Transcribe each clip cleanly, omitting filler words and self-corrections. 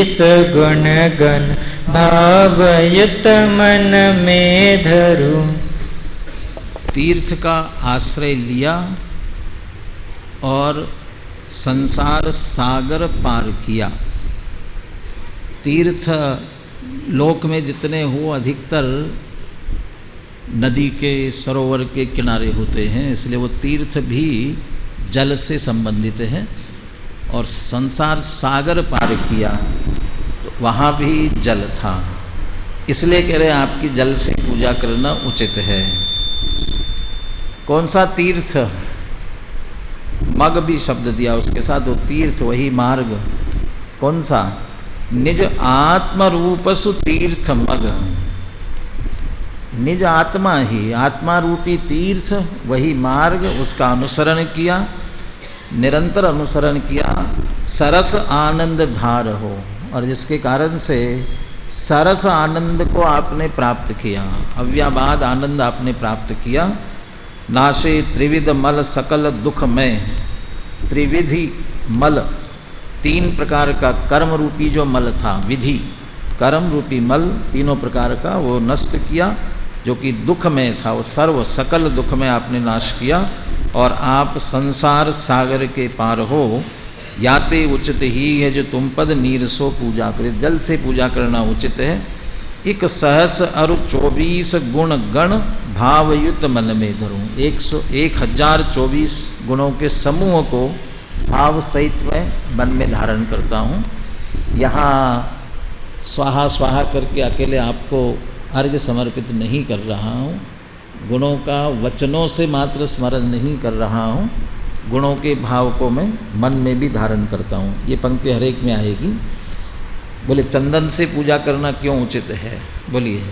सगुण गण भावयुत मन में धरू। तीर्थ का आश्रय लिया और संसार सागर पार किया। तीर्थ लोक में जितने हो अधिकतर नदी के सरोवर के किनारे होते हैं, इसलिए वो तीर्थ भी जल से संबंधित है। और संसार सागर पार किया तो वहाँ भी जल था, इसलिए कह रहे हैं आपकी जल से पूजा करना उचित है। कौन सा तीर्थ? मग भी शब्द दिया उसके साथ, वो तीर्थ वही मार्ग। कौन सा? निज आत्म रूपसु तीर्थ मग। निज आत्मा ही, आत्मा रूपी तीर्थ वही मार्ग, उसका अनुसरण किया, निरंतर अनुसरण किया। सरस आनंद धार हो, और जिसके कारण से सरस आनंद को आपने प्राप्त किया, अव्याबाद आनंद आपने प्राप्त किया। नाशे त्रिविध मल सकल दुख में। त्रिविधि मल, तीन प्रकार का कर्म रूपी जो मल था, विधि कर्म रूपी मल तीनों प्रकार का वो नष्ट किया, जो कि दुख में था, वो सर्व सकल दुख में आपने नाश किया। और आप संसार सागर के पार हो। याते उचित ही है जो तुम पद नीर सो पूजा करे। जल से पूजा करना उचित है। एक सहस अरु 24 गुण गण भावयुत मन में धरूं। 1024 गुणों के समूह को भाव सहित में मन में धारण करता हूँ। यहाँ स्वाहा स्वाहा करके अकेले आपको अर्घ्य समर्पित नहीं कर रहा हूँ, गुणों का वचनों से मात्र स्मरण नहीं कर रहा हूँ, गुणों के भाव को मैं मन में भी धारण करता हूँ। ये पंक्ति हर एक में आएगी। बोले चंदन से पूजा करना क्यों उचित है? बोलिए।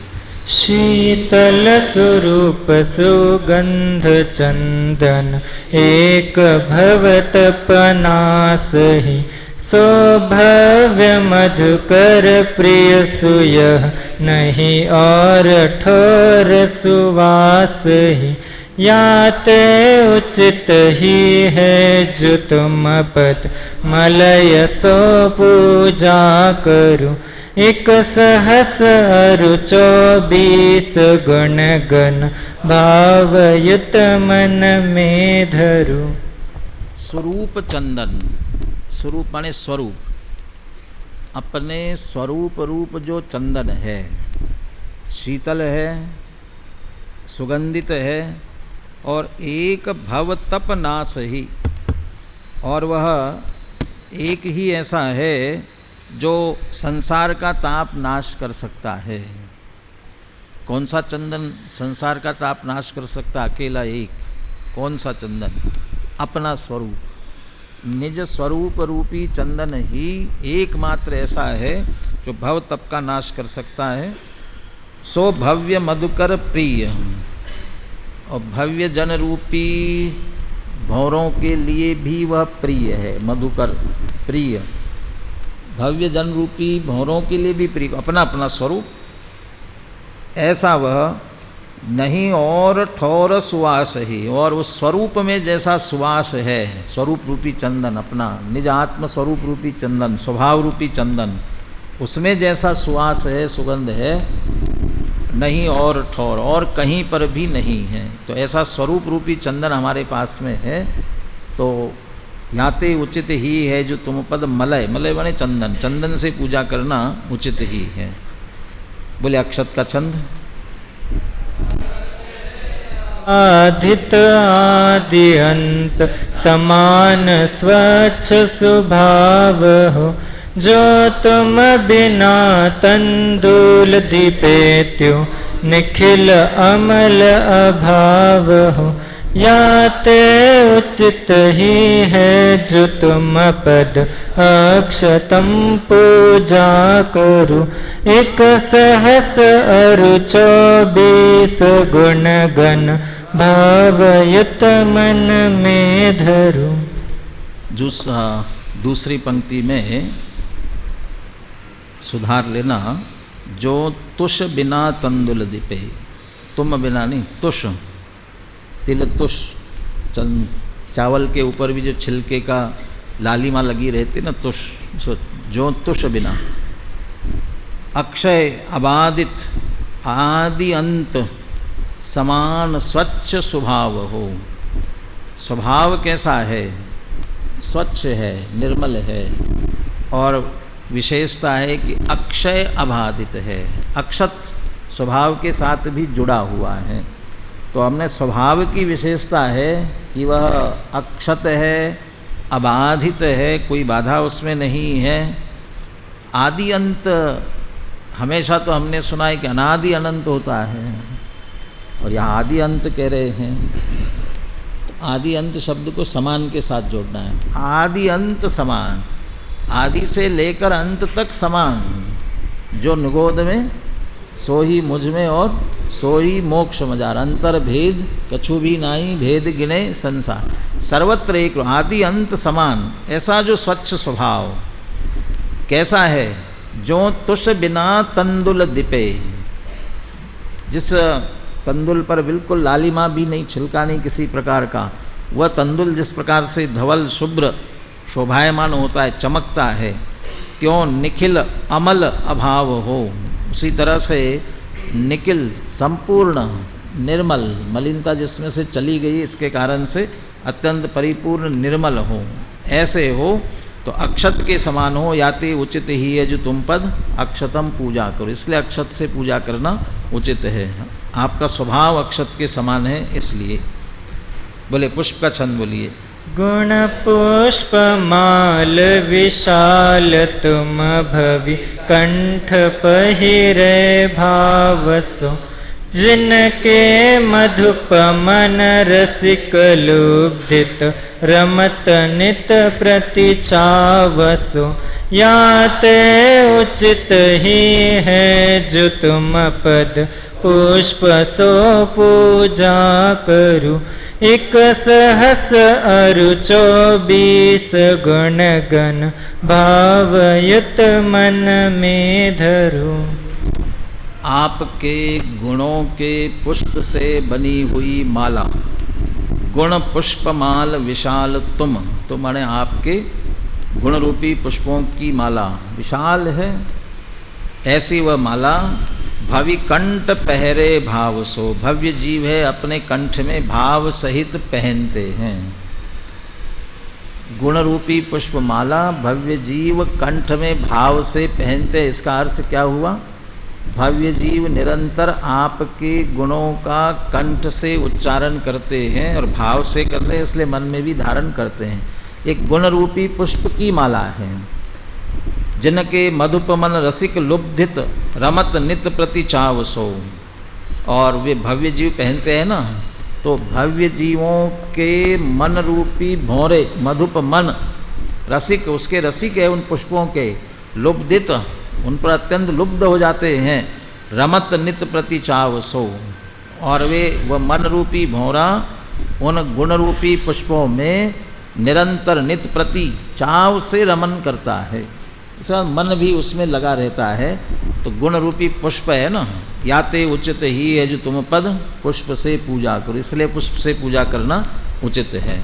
शीतल स्वरूप सुगंध चंदन एक भवत पनासहि। सौभव्य मधुकर प्रिय सुयः नहीं और ठोर सुवास ही। याते उचित ही है जो तुम पद मलय सो पूजा करूं। एक सहस अरु 24 गुण गण भावयुत मन में धरू। स्वरूप चंदन, स्वरूप माने स्वरूप, अपने स्वरूप रूप जो चंदन है, शीतल है, सुगंधित है और एक भव तप नाश ही, और वह एक ही ऐसा है जो संसार का ताप नाश कर सकता है। कौन सा चंदन संसार का ताप नाश कर सकता? अकेला एक। कौन सा चंदन? अपना स्वरूप, निज स्वरूप रूपी चंदन ही एकमात्र ऐसा है जो भव तप का नाश कर सकता है। सो भव्य मधुकर प्रिय, और भव्य जन रूपी भौरों के लिए भी वह प्रिय है। मधुकर प्रिय, भव्य जन रूपी भौरों के लिए भी प्रिय, अपना अपना स्वरूप ऐसा वह नहीं और ठोर सुवास ही। और उस स्वरूप में जैसा सुवास है, स्वरूप रूपी चंदन, अपना निज आत्म स्वरूप रूपी चंदन, स्वभाव रूपी चंदन, उसमें जैसा सुवास है, सुगंध है, नहीं और ठोर, और कहीं पर भी नहीं है। तो ऐसा स्वरूप रूपी चंदन हमारे पास में है। तो याते उचित ही है जो तुम पद मलय, मलय बने चंदन, चंदन से पूजा करना उचित ही है। बोले अक्षत का छंद। आदित आदि अंत समान स्वच्छ स्वभाव हो। जो तुम बिना तंदुल दीपेत्यो निखिल अमल अभाव हो। याते उचित ही है जो तुम पद अक्षतम पूजा करो। एक सहस अरु 24 गुण गण भावयुत मन में धरू। दूसरी पंक्ति में सुधार लेना। जो तुष बिना तंदुल दीपे, तुम बिना नहीं, तुष, तिल तुष, चावल के ऊपर भी जो छिलके का लालिमा लगी रहती ना, तुष, जो तुष बिना, अक्षय अबाधित आदि अंत समान स्वच्छ स्वभाव हो। स्वभाव कैसा है? स्वच्छ है, निर्मल है, और विशेषता है कि अक्षय अबाधित है, अक्षत स्वभाव के साथ भी जुड़ा हुआ है। तो हमने स्वभाव की विशेषता है कि वह अक्षत है, अबाधित है, कोई बाधा उसमें नहीं है। आदि अंत, हमेशा तो हमने सुना है कि अनादि अनंत होता है, और यहाँ आदि अंत कह रहे हैं। आदि अंत शब्द को समान के साथ जोड़ना है। आदि अंत समान, आदि से लेकर अंत तक समान। जो निगोद में सो ही मुझ में और सो ही मोक्ष मजार, अंतर भेद कछु भी नाई, भेद गिने संसार। सर्वत्र एक, आदि अंत समान। ऐसा जो स्वच्छ स्वभाव कैसा है? जो तुष बिना तंदुल दिपे, जिस तंदुल पर बिल्कुल लालिमा भी नहीं, छिलका नहीं किसी प्रकार का, वह तंदुल जिस प्रकार से धवल शुभ्र शोभायमान होता है, चमकता है, त्यों निखिल अमल अभाव हो। उसी तरह से निखिल, संपूर्ण, निर्मल, मलिनता जिसमें से चली गई इसके कारण से अत्यंत परिपूर्ण निर्मल हो, ऐसे हो। तो अक्षत के समान हो। याते उचित ही है जो तुम पद अक्षतम पूजा करो, इसलिए अक्षत से पूजा करना उचित है। आपका स्वभाव अक्षत के समान है, इसलिए। बोले पुष्प का छंद बोलिए। गुण पुष्प माल विशाल तुम भवि कंठ पहिरे भावसो, जिनके मधुप मन रसिक लुब्धित रमत नित प्रति चावसो। याते उचित ही है जो तुम पद पुष्प सो पूजा करूं, एक सहस अरु 24 गुण गण भावयुत मन में धरूं। आपके गुणों के पुष्प से बनी हुई माला, गुण पुष्प माल विशाल तुम माने आपके गुण रूपी पुष्पों की माला विशाल है। ऐसी वह माला भवि कंठ पहरे भाव सो, भव्य जीव है, अपने कंठ में भाव सहित पहनते हैं। गुण रूपी पुष्प माला भव्य जीव कंठ में भाव से पहनते। इसका अर्थ क्या हुआ? भव्य जीव निरंतर आपके गुणों का कंठ से उच्चारण करते हैं और भाव से करते हैं, इसलिए मन में भी धारण करते हैं। एक गुण रूपी पुष्प की माला है। जिनके मधुपमन रसिक लुब्धित रमत नित प्रति चाव सो, और वे भव्य जीव पहनते हैं ना, तो भव्य जीवों के मन रूपी भौरे, मधुप मन रसिक, उसके रसिक है उन पुष्पों के, लुब्धित, उन पर अत्यंत लुब्ध हो जाते हैं। रमत नित प्रति चाव सो, और वे वह मन रूपी भौरा उन गुण रूपी पुष्पों में निरंतर नित प्रति चाव से रमन करता है। इसका मन भी उसमें लगा रहता है। तो गुण रूपी पुष्प है ना, याते उचित ही है जो तुम पद पुष्प से पूजा करो, इसलिए पुष्प से पूजा करना उचित है।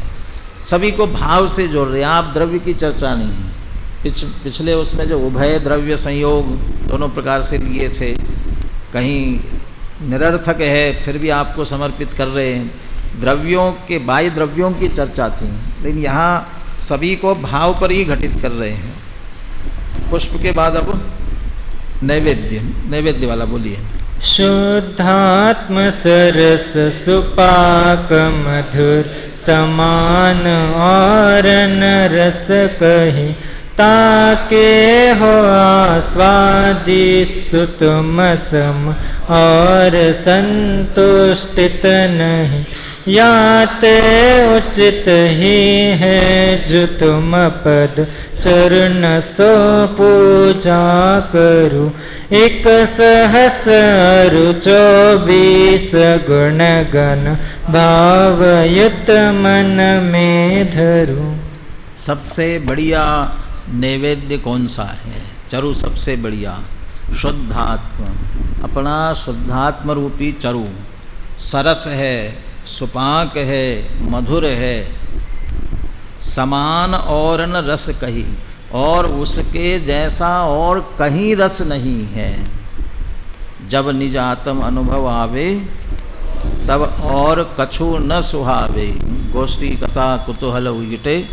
सभी को भाव से जोड़ रहे हैं आप, द्रव्य की चर्चा नहीं। पिछले उसमें जो उभय द्रव्य संयोग दोनों प्रकार से लिए थे, कहीं निरर्थक है फिर भी आपको समर्पित कर रहे हैं, द्रव्यों के बाह्य द्रव्यों की चर्चा थी, लेकिन यहाँ सभी को भाव पर ही घटित कर रहे हैं। पुष्प के बाद अब नैवेद्य वाला बोलिए। शुद्धात्म सरस सुपाक मधुर समान और न रस कही, ताके हो आस्वादी सुतम सम और संतुष्टित नहीं। याते उचित ही है जो तुम पद चरण सो पूजा करूं, एक सहस अरु 24 गुण गण भावयुत मन में धरूं। सबसे बढ़िया नैवेद्य कौन सा है? चरु सबसे बढ़िया शुद्धात्म, अपना शुद्धात्म रूपी चरु सरस है, सुपाक है, मधुर है, समान और न रस कही, और उसके जैसा और कहीं रस नहीं है। जब निज आत्म अनुभव आवे तब और कछु न सुहावे। गोष्ठी कथा कुतूहल उगिटे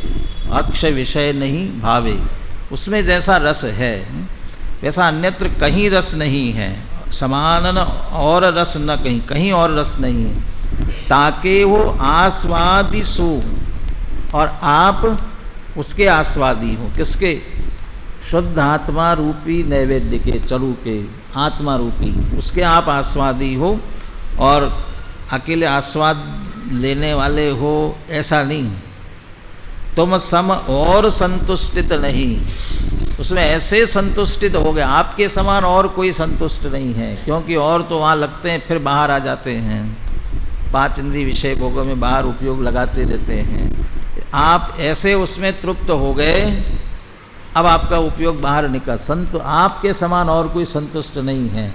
अक्ष विषय नहीं भावे। उसमें जैसा रस है वैसा अन्यत्र कहीं रस नहीं है। समानन और रस न कहीं, कहीं और रस नहीं है। ताके वो आस्वादी सो, और आप उसके आस्वादी हो। किसके? शुद्ध आत्मा रूपी नैवेद्य के, चरु के, आत्मा रूपी, उसके आप आस्वादी हो। और अकेले आस्वाद लेने वाले हो ऐसा नहीं। तुम सम और संतुष्टित नहीं, उसमें ऐसे संतुष्टित हो गए आपके समान और कोई संतुष्ट नहीं है। क्योंकि और तो वहाँ लगते हैं फिर बाहर आ जाते हैं, 5 इंद्रिय विषय भोगों में बाहर उपयोग लगाते रहते हैं। आप ऐसे उसमें तृप्त हो गए, अब आपका उपयोग बाहर निकल। संत आपके समान और कोई संतुष्ट नहीं है।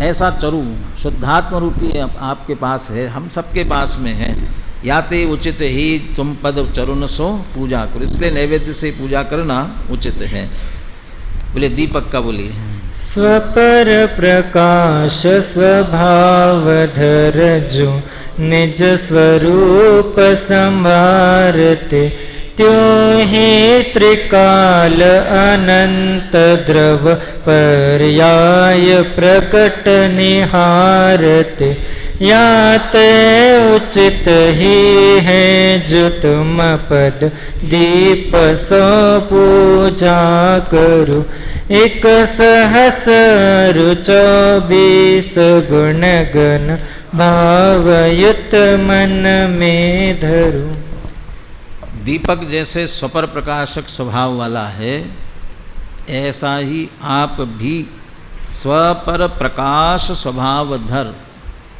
ऐसा चरु शुद्धात्म रूपी आपके पास है, हम सबके पास में है। याते उचित ही तुम पद चरुन सो पूजा करो। इसलिए नैवेद्य से पूजा करना उचित है। बोले दीपक का बोलिए। स्वपर प्रकाश स्वभाव धर जो निज स्वरूप संभारते, त्यों ही त्रिकाल अनंत द्रव पर्याय प्रकट निहारते। याते उचित ही है जो तुम पद दीप सो पूजा करो। एक सहस रु 24 गुण गण भावयुत मन में धरो। दीपक जैसे स्वपर प्रकाशक स्वभाव वाला है, ऐसा ही आप भी स्वपर प्रकाश स्वभाव धर,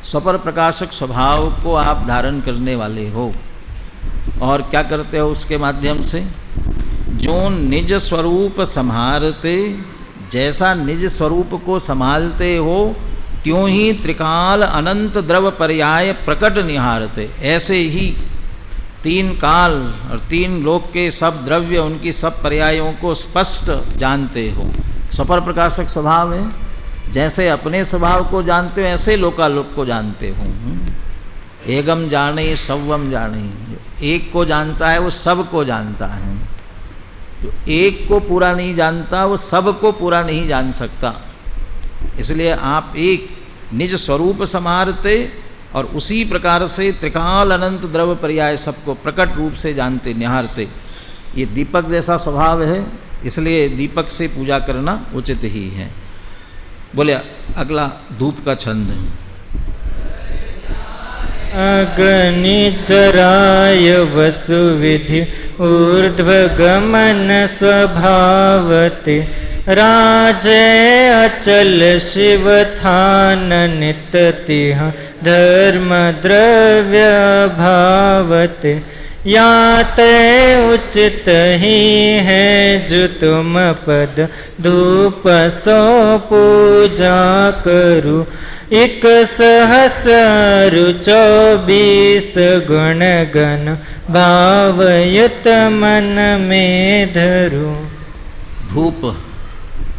स्वपर प्रकाशक स्वभाव को आप धारण करने वाले हो। और क्या करते हो उसके माध्यम से? जो निज स्वरूप संभारते, जैसा निज स्वरूप को संभालते हो, त्यों ही त्रिकाल अनंत द्रव पर्याय प्रकट निहारते। ऐसे ही 3 काल और 3 लोक के सब द्रव्य, उनकी सब पर्यायों को स्पष्ट जानते हो। स्वपर प्रकाशक स्वभाव है, जैसे अपने स्वभाव को जानते हो ऐसे लोकालोक को जानते हो। एकम जाने सवम जाने, एक को जानता है वो सब को जानता है। जो एक को पूरा नहीं जानता वो सब को पूरा नहीं जान सकता। इसलिए आप एक निज स्वरूप संभारते और उसी प्रकार से त्रिकाल अनंत द्रव्य पर्याय सबको प्रकट रूप से जानते निहारते। ये दीपक जैसा स्वभाव है, इसलिए दीपक से पूजा करना उचित ही है। बोले अगला धूप का छंद। अग्नि जराय वसु विधि ऊर्ध्व गमन स्वभावते, राजे अचल शिव थान नित तिह धर्म द्रव्य भावते। याते उचित ही है जो तुम पद धूप सो पूजा करो। एक सहस रु 24 गुण गण भावयुत मन में धरो। धूप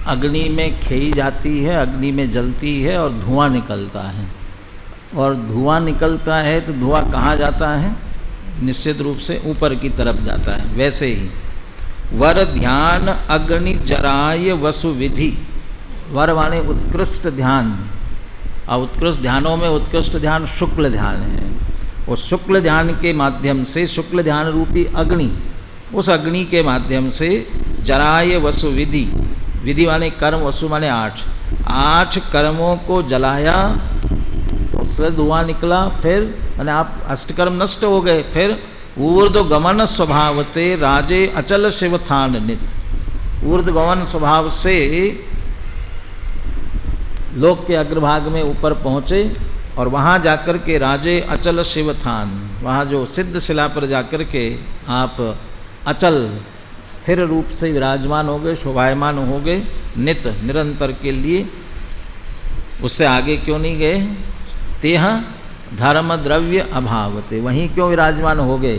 अग्नि में खेई जाती है, अग्नि में जलती है और धुआं निकलता है। और धुआं निकलता है तो धुआं कहाँ जाता है? निश्चित रूप से ऊपर की तरफ जाता है। वैसे ही वर ध्यान अग्नि जराय वसु विधि, वर माने उत्कृष्ट ध्यान, और उत्कृष्ट ध्यानों में उत्कृष्ट ध्यान शुक्ल ध्यान है। वो शुक्ल ध्यान के माध्यम से, शुक्ल ध्यान रूपी अग्नि, उस अग्नि के माध्यम से जराय वसु विधि, विधि माने कर्म, वसु माने 8 कर्मों को जलाया तो उससे धुआं निकला। फिर माने आप अष्टकर्म नष्ट हो गए। फिर ऊर्ध्व गमन स्वभावते राजे अचल शिव थान नित, ऊर्ध्व गमन स्वभाव से लोक के अग्रभाग में ऊपर पहुँचे और वहाँ जाकर के राजे अचल शिव थान, वहाँ जो सिद्ध शिला पर जाकर के आप अचल स्थिर रूप से विराजमान हो गए, शोभायमान हो गए नित निरंतर के लिए। उससे आगे क्यों नहीं गए? तेह धर्म द्रव्य अभावते, वहीं क्यों विराजमान हो गए?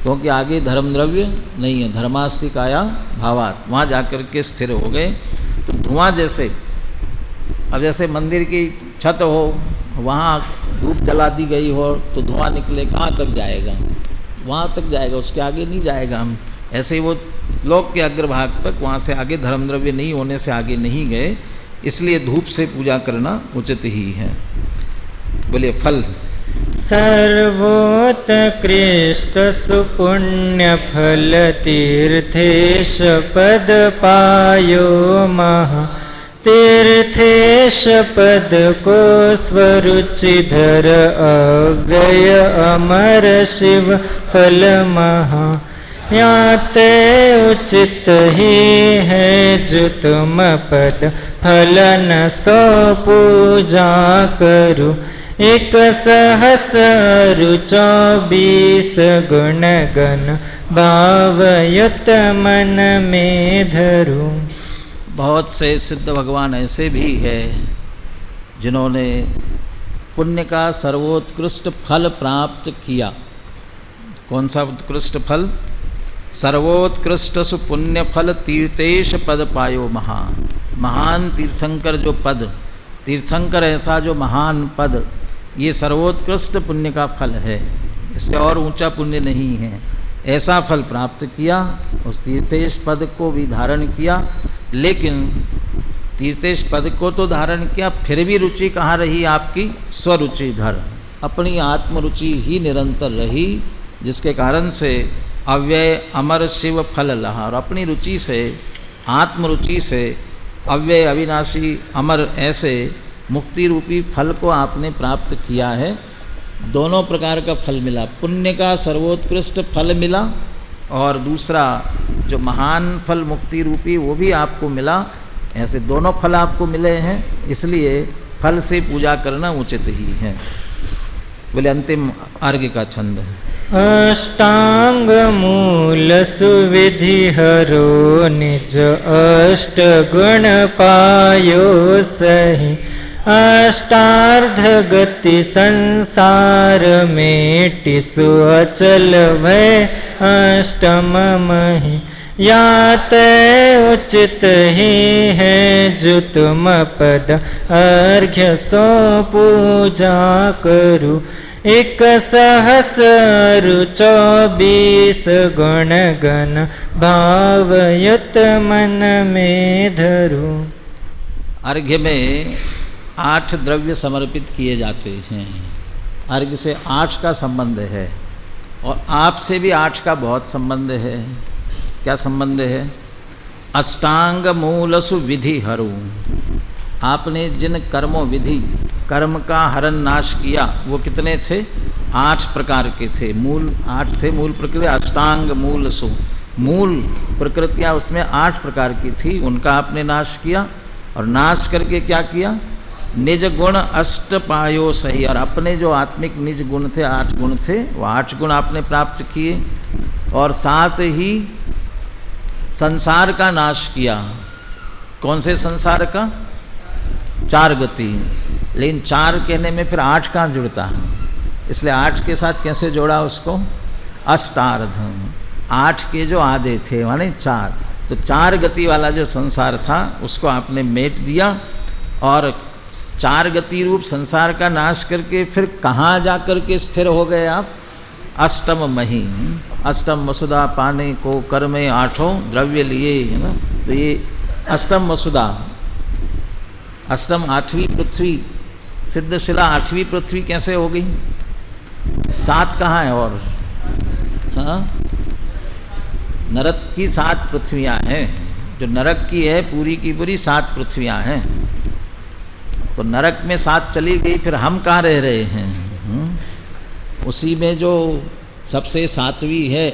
क्योंकि आगे धर्म द्रव्य नहीं है। धर्मास्ति काया भावात, वहाँ जाकर के स्थिर हो गए। तो धुआं जैसे, अब जैसे मंदिर की छत हो, वहाँ धूप जला दी गई हो तो धुआं निकले, कहाँ तक जाएगा? वहाँ तक जाएगा, उसके आगे नहीं जाएगा। हम ऐसे ही वो लोक के अग्रभाग तक, वहाँ से आगे धर्म द्रव्य नहीं होने से आगे नहीं गए, इसलिए धूप से पूजा करना उचित ही है। बोलिए फल। सर्वोत्कृष्ट सुपुण्य फल तीर्थेश पद पायो महा, तीर्थेश पद को स्वरुचिधर अव्यय अमर शिव फल महा, याते उचित ही है जो तुम पद फलन सो पूजा करू, एक सहस अरु 24 गुण गण भावयुत मन में धरू। बहुत से सिद्ध भगवान ऐसे भी है जिन्होंने पुण्य का सर्वोत्कृष्ट फल प्राप्त किया। कौन सा उत्कृष्ट फल? सर्वोत्कृष्ट सुपुण्य फल तीर्थेश पद पायो महा। महान तीर्थंकर जो पद, तीर्थंकर ऐसा जो महान पद, ये सर्वोत्कृष्ट पुण्य का फल है। इससे और ऊंचा पुण्य नहीं है। ऐसा फल प्राप्त किया, उस तीर्थेश पद को भी धारण किया, लेकिन तीर्थेश पद को तो धारण किया, फिर भी रुचि कहाँ रही आपकी? स्वरुचि धर, अपनी आत्मरुचि ही निरंतर रही, जिसके कारण से अव्यय अमर शिव फल लहा। और अपनी रुचि से, आत्मरुचि से अव्यय अविनाशी अमर ऐसे मुक्ति रूपी फल को आपने प्राप्त किया है। दोनों प्रकार का फल मिला, पुण्य का सर्वोत्कृष्ट फल मिला और दूसरा जो महान फल मुक्ति रूपी वो भी आपको मिला। ऐसे दोनों फल आपको मिले हैं, इसलिए फल से पूजा करना उचित ही है। बोले अंतिम अर्घ्य का छंद है। अष्टांग मूल सुविधि हरो निज अष्ट गुण पायो सही, अष्टार्ध गति संसार मेटि सुअचल भय अष्टम मही, याते उचित ही है जो तुम पद अर्घ्य सो पूजा करू, एक सहस अरु 24 गुण गण भावयुत मन में धरू। अर्घ्य में 8 द्रव्य समर्पित किए जाते हैं। अर्घ्य से 8 का संबंध है और आपसे भी 8 का बहुत संबंध है। क्या संबंध है? अष्टांग मूलसु विधि हरु, आपने जिन कर्मों विधि कर्म का हरण नाश किया वो कितने थे? 8 प्रकार के थे। मूल 8 थे, मूल प्रकृति। अष्टांग मूलसु, मूल प्रकृतियाँ उसमें 8 प्रकार की थी, उनका आपने नाश किया। और नाश करके क्या किया? निज गुण अष्ट पायो सही, और अपने जो आत्मिक निज गुण थे 8 गुण थे, वो 8 गुण आपने प्राप्त किए। और साथ ही संसार का नाश किया। कौन से संसार का? 4 गति। लेकिन 4 कहने में फिर 8 कहाँ जुड़ता है, इसलिए 8 के साथ कैसे जोड़ा उसको? अष्टार्ध, 8 के जो आधे थे माने 4, तो 4 गति वाला जो संसार था उसको आपने मेट दिया। और 4 गति रूप संसार का नाश करके फिर कहाँ जा कर के स्थिर हो गए आप? अष्टम मही। अष्टम वसुधा पाने को कर में 8 द्रव्य लिए, है ना। तो ये अष्टम वसुधा, अष्टम 8वीं पृथ्वी, सिद्धशिला 8वीं पृथ्वी कैसे हो गई? 7 कहाँ है? और हाँ, नरक की 7 पृथ्वियाँ हैं। जो नरक की है पूरी की पूरी 7 पृथ्वियाँ हैं। तो नरक में 7 चली गई, फिर हम कहाँ रह रहे हैं? उसी में जो सबसे 7वीं है,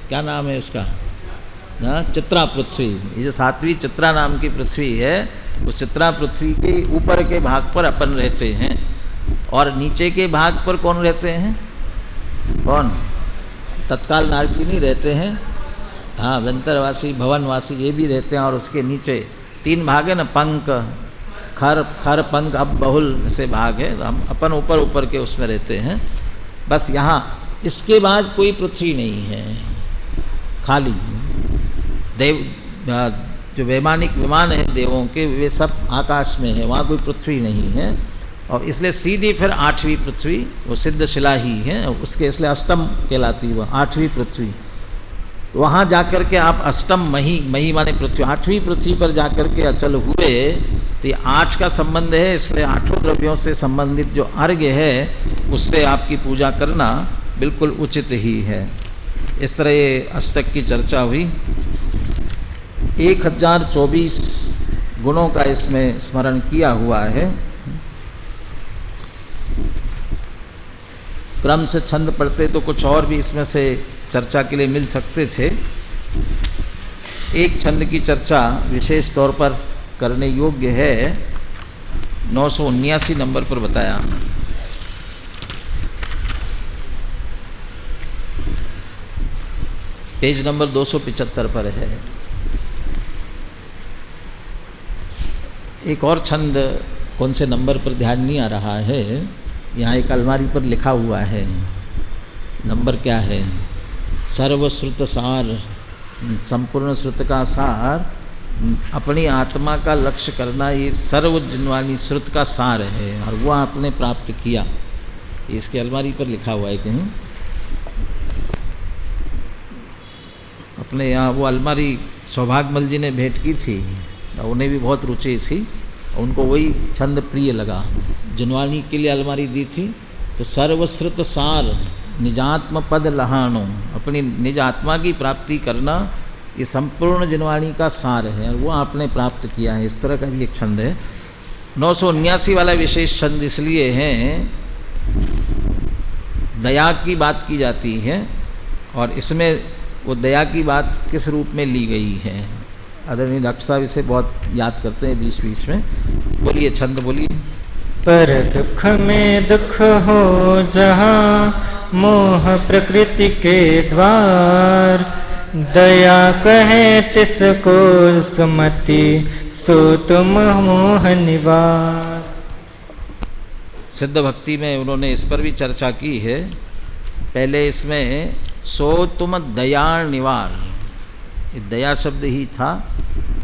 क्या नाम है उसका? ना, चित्रा पृथ्वी। ये जो 7वीं चित्रा नाम की पृथ्वी है, उस चित्रा पृथ्वी के ऊपर के भाग पर अपन रहते हैं। और नीचे के भाग पर कौन रहते हैं? कौन? तत्काल नारकिनी रहते हैं। हाँ, व्यंतरवासी, भवनवासी ये भी रहते हैं। और उसके नीचे 3 भाग है ना, पंख, खर पंख, अब बहुल से भाग है। हम अपन ऊपर ऊपर के उसमें रहते हैं। बस यहाँ इसके बाद कोई पृथ्वी नहीं है, खाली देव जो वैमानिक विमान है देवों के वे सब आकाश में है, वहाँ कोई पृथ्वी नहीं है। और इसलिए सीधी फिर 8वीं पृथ्वी वो सिद्ध शिला ही है, उसके इसलिए अष्टम कहलाती वह 8वीं पृथ्वी। वहाँ जाकर के आप अष्टम मही माने पृथ्वी 8वीं पृथ्वी पर जाकर के अचल हुए, तो ये 8 का संबंध है, इसलिए 8 द्रव्यों से संबंधित जो अर्घ्य है उससे आपकी पूजा करना बिल्कुल उचित ही है। इस तरह ये अष्टक की चर्चा हुई। 1024 गुणों का इसमें स्मरण किया हुआ है। क्रम से छंद पढ़ते तो कुछ और भी इसमें से चर्चा के लिए मिल सकते थे। एक छंद की चर्चा विशेष तौर पर करने योग्य है, 979 नंबर पर बताया। पेज नंबर 275 पर है। एक और छंद कौन से नंबर पर ध्यान नहीं आ रहा है, यहाँ एक अलमारी पर लिखा हुआ है, नंबर क्या है? सर्वश्रुत सार, संपूर्ण श्रुत का सार, अपनी आत्मा का लक्ष्य करना, ये सर्वजन्वानी श्रुत का सार है और वह आपने प्राप्त किया। इसके अलमारी पर लिखा हुआ है कहीं। अपने यहाँ वो अलमारी सौभाग्यमल जी ने भेंट की थी, उन्हें भी बहुत रुचि थी, उनको वही छंद प्रिय लगा। जिनवानी के लिए अलमारी दी थी, तो सर्वश्रुत सार निजात्म पद लहानो, अपनी निज आत्मा की प्राप्ति करना, ये संपूर्ण जिनवाणी का सार है और वो आपने प्राप्त किया है। इस तरह का भी एक छंद है। 979 वाला विशेष छंद इसलिए है, दया की बात की जाती है और इसमें वो दया की बात किस रूप में ली गई है। आदरणीय डॉक्टर साहब इसे बहुत याद करते हैं बीच बीच में। बोलिए, छंद बोलिए। पर दुख में दुख हो जहाँ मोह प्रकृति के द्वार, दया कहे तिसको सुमति सो तुम मोह निवार। सिद्ध भक्ति में उन्होंने इस पर भी चर्चा की है। पहले इसमें सो तुम दया निवार, ये दया शब्द ही था,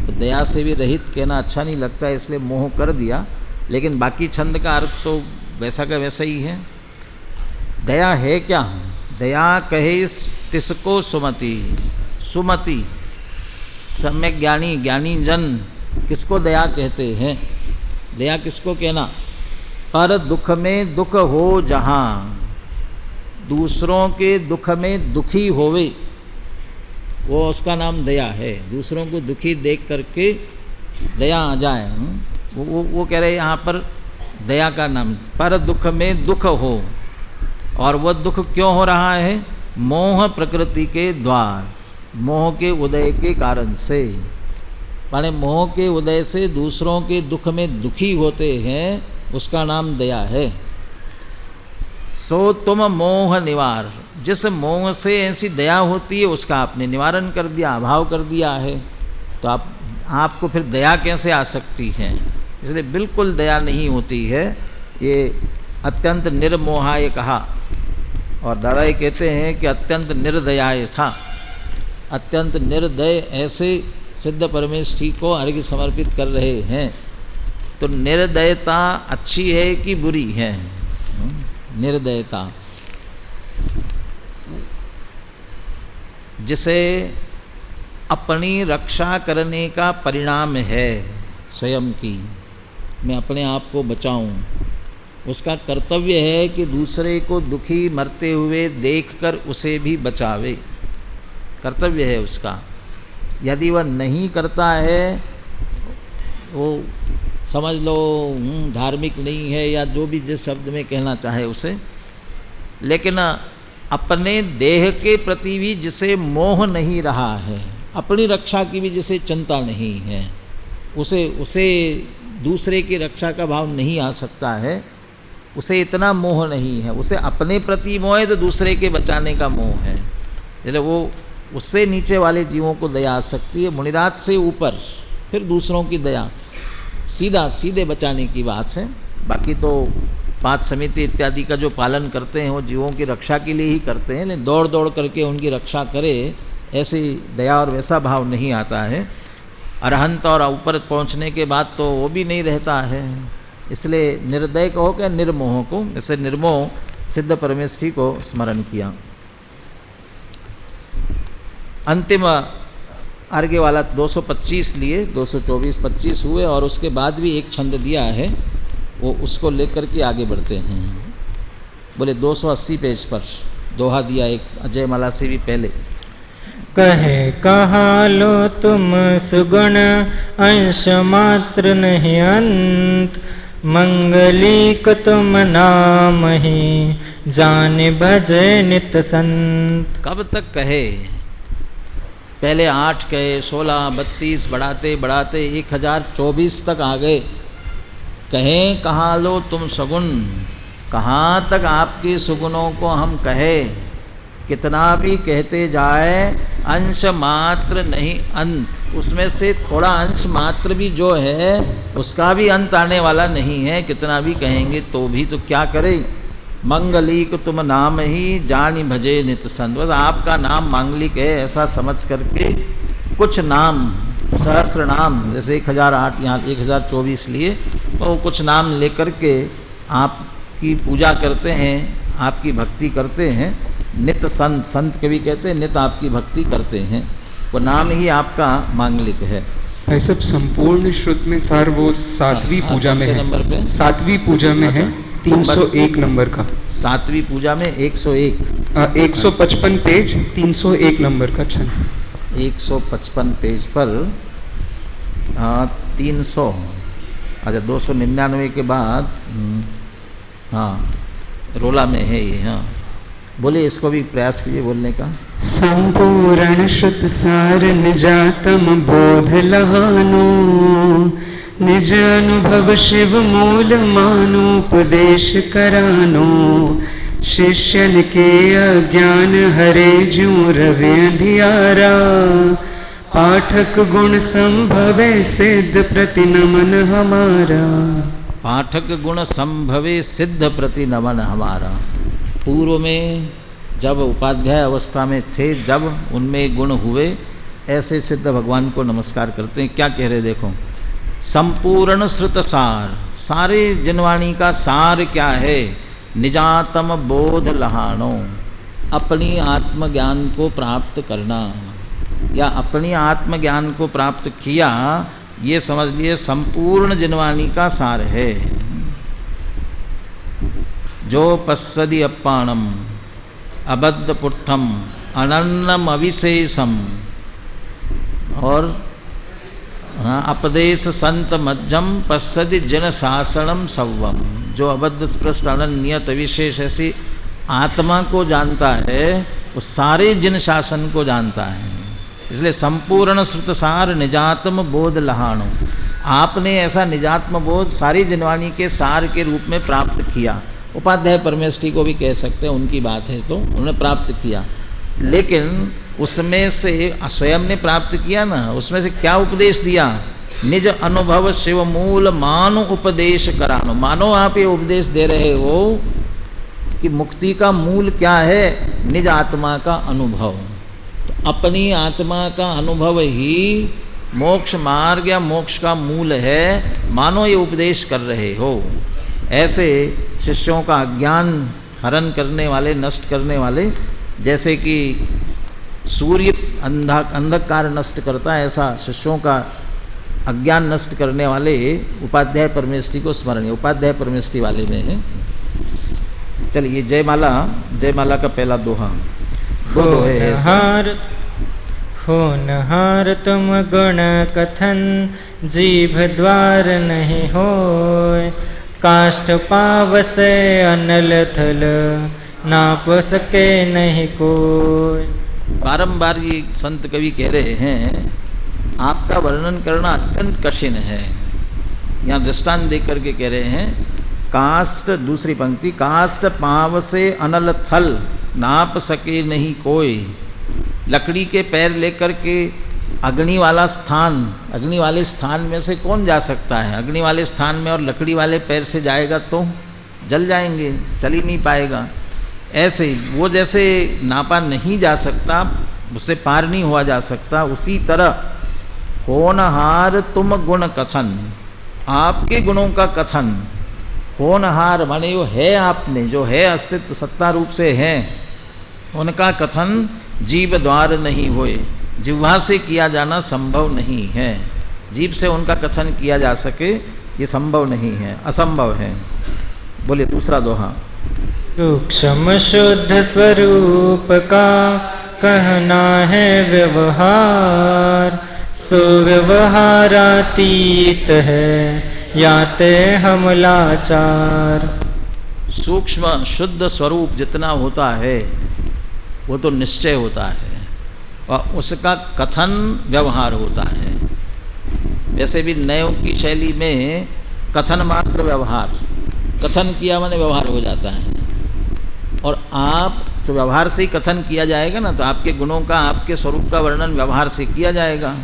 तो दया से भी रहित कहना अच्छा नहीं लगता, इसलिए मोह कर दिया, लेकिन बाकी छंद का अर्थ तो वैसा का वैसा ही है। दया है क्या? दया कहे तिसको सुमति, सुमति सम्यक ज्ञानी, ज्ञानी जन किसको दया कहते हैं? दया किसको कहना? पर दुख में दुख हो जहाँ, दूसरों के दुख में दुखी होवे, वो उसका नाम दया है। दूसरों को दुखी देख करके दया आ जाए, वो कह रहे यहाँ पर दया का नाम। पर दुख में दुख हो, और वह दुख क्यों हो रहा है? मोह प्रकृति के द्वार, मोह के उदय के कारण से, माने मोह के उदय से दूसरों के दुख में दुखी होते हैं, उसका नाम दया है। सो तुम मोह निवार, जिस मोह से ऐसी दया होती है उसका आपने निवारण कर दिया, अभाव कर दिया है, तो आपको फिर दया कैसे आ सकती है? इसलिए बिल्कुल दया नहीं होती है। ये अत्यंत निर्मोहाय कहा, और दादा ये कहते हैं कि अत्यंत निर्दयाय था। अत्यंत निर्दय ऐसे सिद्ध परमेष्ठी को अर्घ्य समर्पित कर रहे हैं, तो निर्दयता अच्छी है कि बुरी है? निर्दयता जिसे अपनी रक्षा करने का परिणाम है, स्वयं की, मैं अपने आप को बचाऊं, उसका कर्तव्य है कि दूसरे को दुखी मरते हुए देखकर उसे भी बचावे, कर्तव्य है उसका। यदि वह नहीं करता है, वो समझ लो धार्मिक नहीं है, या जो भी जिस शब्द में कहना चाहे उसे, लेकिन अपने देह के प्रति भी जिसे मोह नहीं रहा है, अपनी रक्षा की भी जिसे चिंता नहीं है, उसे दूसरे की रक्षा का भाव नहीं आ सकता है, उसे इतना मोह नहीं है। उसे अपने प्रति मोह है तो दूसरे के बचाने का मोह है, इसलिए वो उससे नीचे वाले जीवों को दया आ सकती है। मुनिराज से ऊपर फिर दूसरों की दया, सीधे बचाने की बात है। बाकी तो पात समिति इत्यादि का जो पालन करते हैं वो जीवों की रक्षा के लिए ही करते हैं, लेकिन दौड़ दौड़ करके उनकी रक्षा करे ऐसी दया और वैसा भाव नहीं आता है। अरहंत और ऊपर पहुंचने के बाद तो वो भी नहीं रहता है, इसलिए निर्दय कहो क्या निर्मोह को, जैसे निर्मोह सिद्ध परमेष्ठी को स्मरण किया। अंतिम अर्घ्य वाला 225 लिए, 224-25 हुए और उसके बाद भी एक छंद दिया है, वो उसको लेकर के आगे बढ़ते हैं। बोले 280 पेज पर दोहा दिया एक अजय माला से भी पहले। कहे कहा लो तुम सुगुण अंश मात्र नहीं अंत, मंगलीक तुम नाम ही जान भजे नित संत। कब तक कहे? पहले 8 कहे, 16, 32 बढ़ाते बढ़ाते 1024 तक आ गए। कहें कहाँ लो तुम सगुण, कहाँ तक आपके सुगुणों को हम कहे, कितना भी कहते जाए अंश मात्र नहीं अंत, उसमें से थोड़ा अंश मात्र भी जो है उसका भी अंत आने वाला नहीं है, कितना भी कहेंगे तो भी। तो क्या करें? मंगलीक तुम नाम ही जानी भजे नित संत, बस आपका नाम मांगलिक है ऐसा समझ करके कुछ नाम, सहस्र नाम, जैसे 1008 यहाँ 1024 लिए, तो कुछ नाम लेकर के आपकी पूजा करते हैं, आपकी भक्ति करते हैं। नित संत, संत कभी कहते हैं नित आपकी भक्ति करते हैं, वो नाम ही आपका मांगलिक है। भाई सब संपूर्ण श्रुत में सार वो 7वीं पूजा में है, नंबर पे 7वीं पूजा में है 301 नंबर का, 7वीं पूजा में 101 155 पेज 301 नंबर का छंद, 155 पेज पर 300, अच्छा 299 के बाद हाँ रोला में है ये। हाँ बोले, इसको भी प्रयास कीजिए बोलने का। संपूर्ण श्रुत सार निजातम बोध लहानो, निज अनुभव शिव मूल मानोपदेश करानो, शिष्यन के अज्ञान हरे ज्यों रवि अंधियारा, पाठक गुण संभवे सिद्ध प्रति नमन हमारा। पाठक गुण संभवे सिद्ध प्रति नमन हमारा। पूर्व में जब उपाध्याय अवस्था में थे, जब उनमें गुण हुए, ऐसे सिद्ध भगवान को नमस्कार करते हैं। क्या कह रहे देखो, संपूर्ण श्रुत सार, सारे जनवाणी का सार क्या है? निजातम बोध लहानो, अपनी आत्मज्ञान को प्राप्त करना, या अपनी आत्मज्ञान को प्राप्त किया, ये समझ लिए संपूर्ण जनवाणी का सार है। जो पश्यदि अप्पाणम अबद्ध पुट्ठम अनन्नम अविशेषम, और अपदेश संत मज्जम पश्यदि जन शासनम सव्वम, जो अबद्ध स्पृष्ट अनन्यत विशेष ऐसी आत्मा को जानता है, वो सारे जिन शासन को जानता है। इसलिए संपूर्ण श्रुत सार निजात्म बोध लहाणो, आपने ऐसा निजात्म बोध सारी जनवाणी के सार के रूप में प्राप्त किया। उपाध्याय परमेष्ठी को भी कह सकते हैं, उनकी बात है तो उन्होंने प्राप्त किया, लेकिन उसमें से स्वयं ने प्राप्त किया ना, उसमें से क्या उपदेश दिया? निज अनुभव शिव मूल मानो उपदेश करानो। मानो आप ये उपदेश दे रहे हो कि मुक्ति का मूल क्या है? निज आत्मा का अनुभव। तो अपनी आत्मा का अनुभव ही मोक्ष मार्ग या मोक्ष का मूल है, मानो ये उपदेश कर रहे हो। ऐसे शिष्यों का अज्ञान हरण करने वाले, नष्ट करने वाले, जैसे कि सूर्य अंधकार नष्ट करता है, ऐसा शिष्यों का अज्ञान नष्ट करने वाले उपाध्याय परमेष्ठी को स्मरण, उपाध्याय परमेष्ठी वाले में है। चलिए जयमाला, जयमाला का पहला दोहा, दो दोहे है। होनहार तुम गुण कथन जीभ द्वार नहीं होय, काष्ठ पावस अनल थल नाप सके नहीं कोई। बारंबार ये संत कवि कह रहे हैं, आपका वर्णन करना अत्यंत कठिन है। यहाँ दृष्टांत देख करके कह रहे हैं, काष्ठ, दूसरी पंक्ति, काष्ठ पाव से अनल थल नाप सके नहीं कोई। लकड़ी के पैर लेकर के अग्नि वाला स्थान, अग्नि वाले स्थान में से कौन जा सकता है? अग्नि वाले स्थान में और लकड़ी वाले पैर से जाएगा तो जल जाएंगे, चल ही नहीं पाएगा। ऐसे ही वो जैसे नापा नहीं जा सकता, उससे पार नहीं हुआ जा सकता, उसी तरह होनहार तुम गुण कथन, आपके गुणों का कथन। होनहार माने वो है आपने, जो है अस्तित्व सत्ता रूप से है, उनका कथन जीव द्वार नहीं होए, जिह्वा से किया जाना संभव नहीं है। जीव से उनका कथन किया जा सके ये संभव नहीं है, असंभव है। बोलिए दूसरा दोहा। सूक्ष्म शुद्ध स्वरूप का कहना है व्यवहार, सुव्यवहारातीत है याते हम लाचार। सूक्ष्म शुद्ध स्वरूप जितना होता है वो तो निश्चय होता है और उसका कथन व्यवहार होता है। वैसे भी नयों की शैली में कथन मात्र व्यवहार, कथन किया माने व्यवहार हो जाता है। और आप तो व्यवहार से ही कथन किया जाएगा ना, तो आपके गुणों का, आपके स्वरूप का वर्णन व्यवहार से किया जाएगा।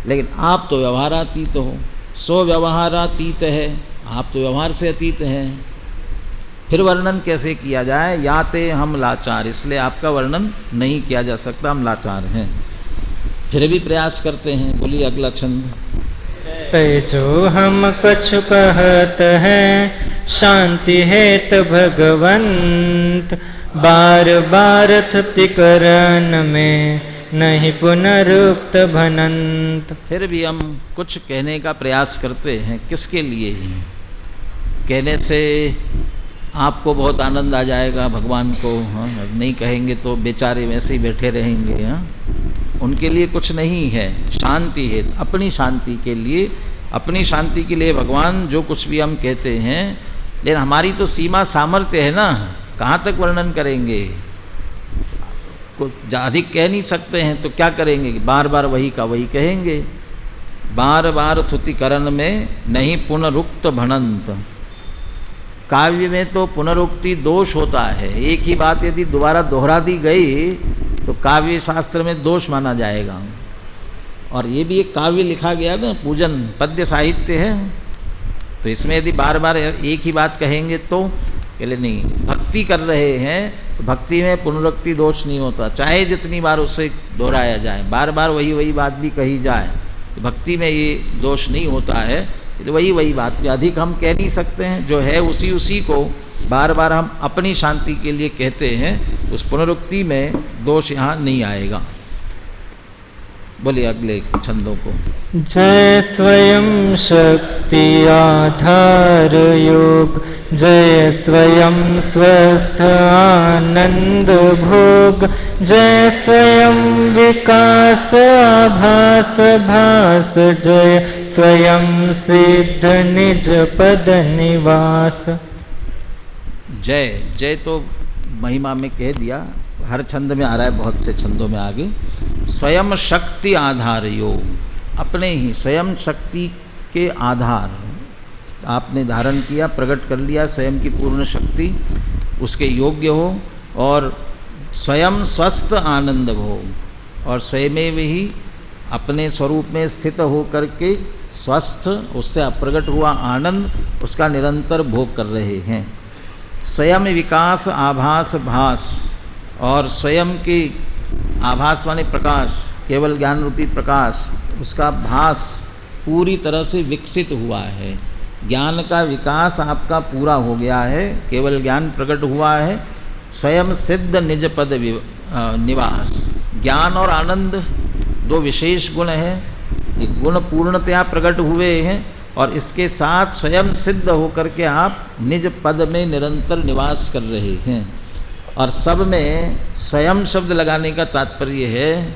लेकिन आप तो व्यवहारातीत हो, सो व्यवहारातीत है, आप तो व्यवहार से अतीत हैं। फिर वर्णन कैसे किया जाए? याते हम लाचार, इसलिए आपका वर्णन नहीं किया जा सकता, हम लाचार हैं। फिर भी प्रयास करते हैं। बोलिए अगला छंद। जो हम कछु कहत हैं शांति हेत भगवंत, बार बार थतिकरण में नहीं पुनरुक्त भनंत। फिर भी हम कुछ कहने का प्रयास करते हैं, किसके लिए? कहने से आपको बहुत आनंद आ जाएगा, भगवान को। हाँ, नहीं कहेंगे तो बेचारे वैसे ही बैठे रहेंगे। हाँ, उनके लिए कुछ नहीं है, शांति है, अपनी शांति के लिए, अपनी शांति के लिए भगवान जो कुछ भी हम कहते हैं। लेकिन हमारी तो सीमा सामर्थ्य है ना, कहाँ तक वर्णन करेंगे? कुछ अधिक कह नहीं सकते हैं तो क्या करेंगे? बार बार वही का वही कहेंगे। बार बार थुतिकरण में नहीं पुनरुक्त भणंत। काव्य में तो पुनरुक्ति दोष होता है। एक ही बात यदि दोबारा दोहरा दी गई तो काव्य शास्त्र में दोष माना जाएगा। और ये भी एक काव्य लिखा गया ना, पूजन पद्य साहित्य है, तो इसमें यदि बार बार एक ही बात कहेंगे तो कहले नहीं। भक्ति कर रहे हैं तो भक्ति में पुनरुक्ति दोष नहीं होता, चाहे जितनी बार उसे दोहराया जाए, बार बार वही वही बात भी कही जाए, तो भक्ति में ये दोष नहीं होता है। तो वही बात अधिक हम कह नहीं सकते हैं, जो है उसी को बार बार हम अपनी शांति के लिए कहते हैं, उस पुनरुक्ति में दोष यहाँ नहीं आएगा। बोलिए अगले छंदों को। जय स्वयं शक्ति आधार योग, जय स्वयं स्वस्थ आनंद भोग, जय स्वयं विकास आभास भास, जय स्वयं सिद्ध निज पद निवास। जय जय तो महिमा में कह दिया, हर छंद में आ रहा है, बहुत से छंदों में आगे। स्वयं शक्ति आधार योग, अपने ही स्वयं शक्ति के आधार आपने धारण किया, प्रकट कर लिया, स्वयं की पूर्ण शक्ति उसके योग्य हो, और स्वयं स्वस्थ आनंद भोग, और स्वयं ही अपने स्वरूप में स्थित हो करके स्वस्थ, उससे अप्रगट हुआ आनंद, उसका निरंतर भोग कर रहे हैं। स्वयं विकास आभास भास, और स्वयं की आभास माने प्रकाश, केवल ज्ञान रूपी प्रकाश, उसका भास पूरी तरह से विकसित हुआ है। ज्ञान का विकास आपका पूरा हो गया है, केवल ज्ञान प्रकट हुआ है। स्वयं सिद्ध निज पद निवास, ज्ञान और आनंद दो विशेष गुण हैं, ये गुण पूर्णतया प्रकट हुए हैं, और इसके साथ स्वयं सिद्ध होकर के आप निज पद में निरंतर निवास कर रहे हैं। और सब में स्वयं शब्द लगाने का तात्पर्य है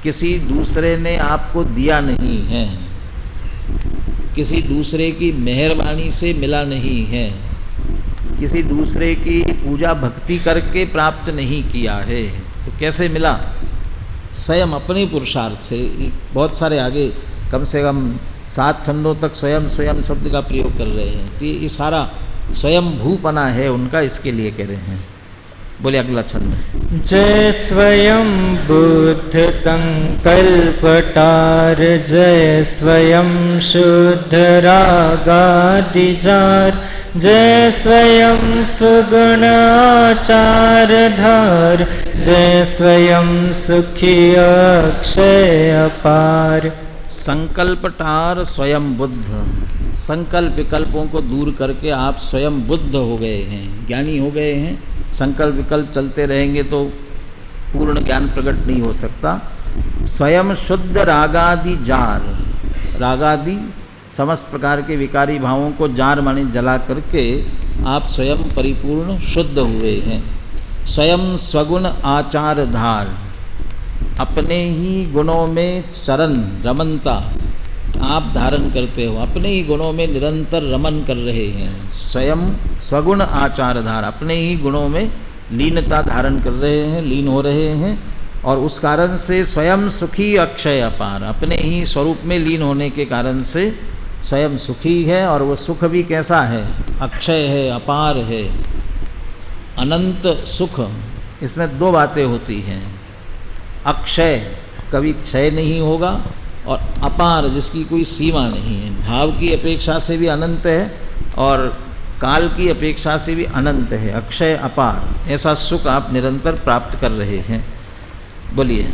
किसी दूसरे ने आपको दिया नहीं है, किसी दूसरे की मेहरबानी से मिला नहीं है, किसी दूसरे की पूजा भक्ति करके प्राप्त नहीं किया है। तो कैसे मिला? स्वयं अपने पुरुषार्थ से। बहुत सारे आगे कम से कम 7 छंदों तक स्वयं स्वयं शब्द का प्रयोग कर रहे हैं, तो ये सारा स्वयं भूपना है उनका, इसके लिए कह रहे हैं। बोले अगला छंद। जय स्वयं बुद्ध संकल्पटार, जय स्वयं शुद्ध रागादिजार, जय स्वयं सुगुण आचारधार, जय स्वयं सुखी अक्षय अपार। संकल्पटार स्वयं बुद्ध, संकल्प विकल्पों को दूर करके आप स्वयं बुद्ध हो गए हैं, ज्ञानी हो गए हैं। संकल्प विकल्प चलते रहेंगे तो पूर्ण ज्ञान प्रकट नहीं हो सकता। स्वयं शुद्ध रागादि जार, रागादि समस्त प्रकार के विकारी भावों को जार माने जला करके आप स्वयं परिपूर्ण शुद्ध हुए हैं। स्वयं स्वगुण आचार धार, अपने ही गुणों में चरण रमनता आप धारण करते हो, अपने ही गुणों में निरंतर रमन कर रहे हैं। स्वयं स्वगुण आचार धार, अपने ही गुणों में लीनता धारण कर रहे हैं, लीन हो रहे हैं। और उस कारण से स्वयं सुखी अक्षय अपार, अपने ही स्वरूप में लीन होने के कारण से स्वयं सुखी है। और वो सुख भी कैसा है? अक्षय है, अपार है, अनंत सुख। इसमें दो बातें होती हैं, अक्षय कभी क्षय नहीं होगा, और अपार जिसकी कोई सीमा नहीं है। भाव की अपेक्षा से भी अनंत है और काल की अपेक्षा से भी अनंत है, अक्षय अपार। ऐसा सुख आप निरंतर प्राप्त कर रहे हैं। बोलिए।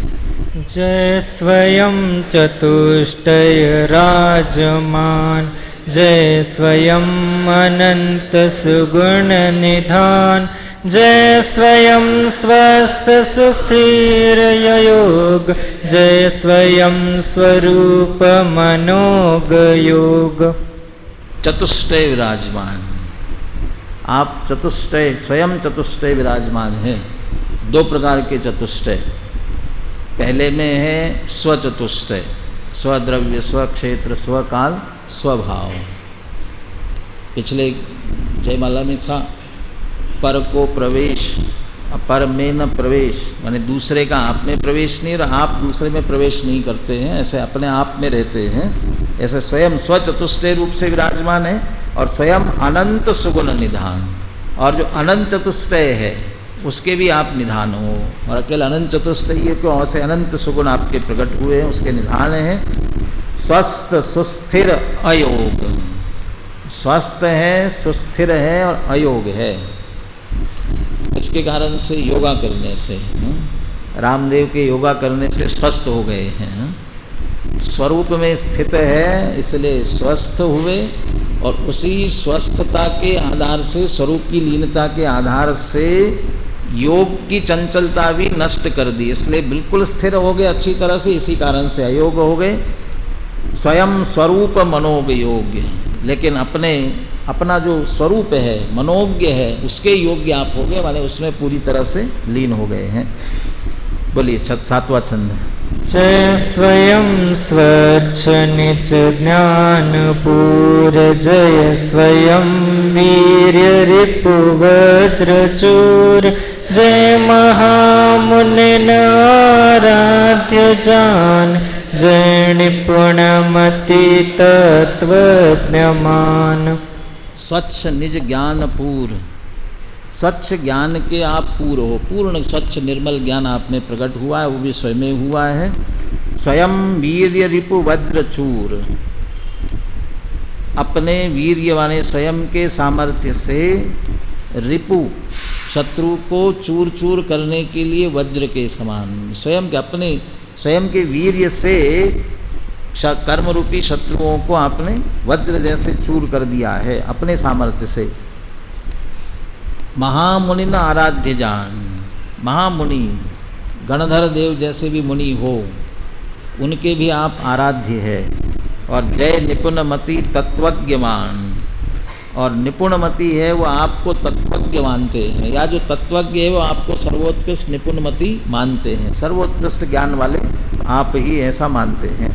जय स्वयं चतुष्टय राजमान, जय स्वयं अनंत सुगुण निधान, जय स्वयं स्वस्थ सुस्थिर योग, जय स्वयं स्वरूप मनोग योग। चतुष्टय विराजमान, आप चतुष्टय स्वयं चतुष्टय विराजमान हैं। दो प्रकार के चतुष्टय, पहले में है स्वचतुष्टय, स्वद्रव्य स्वक्षेत्र स्वकाल स्वभाव। पिछले जयमाला में था पर को प्रवेश, पर में न प्रवेश, माने दूसरे का आप में प्रवेश नहीं, और आप दूसरे में प्रवेश नहीं करते हैं, ऐसे अपने आप में रहते हैं। ऐसे स्वयं स्वचतुष्टय रूप से विराजमान है, और स्वयं अनंत सुगुण निधान, और जो अनंत चतुष्टय है उसके भी आप निधान हो। और अकेले अनंत चतुष्टय क्यों? ऐसे अनंत सुगुण आपके प्रकट हुए हैं, उसके निधान हैं। स्वस्थ सुस्थिर अयोग, स्वस्थ है, सुस्थिर है और अयोग है। इसके कारण से योगा करने से, रामदेव के योगा करने से स्वस्थ हो गए हैं। स्वरूप में स्थित है इसलिए स्वस्थ हुए, और उसी स्वस्थता के आधार से, स्वरूप की लीनता के आधार से योग की चंचलता भी नष्ट कर दी, इसलिए बिल्कुल स्थिर हो गए अच्छी तरह से। इसी कारण से अयोग हो गए। स्वयं स्वरूप मनोज्ञ योग्य, लेकिन अपना जो स्वरूप है मनोज्ञ है उसके योग्य आप हो गए, माने उसमें पूरी तरह से लीन हो गए हैं। बोलिए सातवां छंद। जय स्वयं स्वच्छ निज ज्ञानपूर, जय स्वयं वीर्य रिपु वज्र चूर, जय महामुनि आराध्य जान, जय निपुण मति तत्वज्ञमान। स्वच्छ निज ज्ञानपूर, स्वच्छ ज्ञान के आप पूर्ण हो, पूर्ण स्वच्छ निर्मल ज्ञान आप में प्रकट हुआ है, वो भी स्वयं में हुआ है। स्वयं वीर्य रिपु वज्रचूर, अपने वीर्य वाले स्वयं के सामर्थ्य से रिपु शत्रु को चूर चूर करने के लिए वज्र के समान, स्वयं के अपने स्वयं के वीर्य से कर्म रूपी शत्रुओं को आपने वज्र जैसे चूर कर दिया है अपने सामर्थ्य से। महामुनि न आराध्य जान, महामुनि गणधर देव जैसे भी मुनि हो उनके भी आप आराध्य है। और जय निपुण मति तत्वज्ञमान, और निपुण मति है वो आपको तत्वज्ञ मानते हैं, या जो तत्वज्ञ है वो आपको सर्वोत्कृष्ट निपुण मति मानते हैं, सर्वोत्कृष्ट ज्ञान वाले आप ही ऐसा मानते हैं।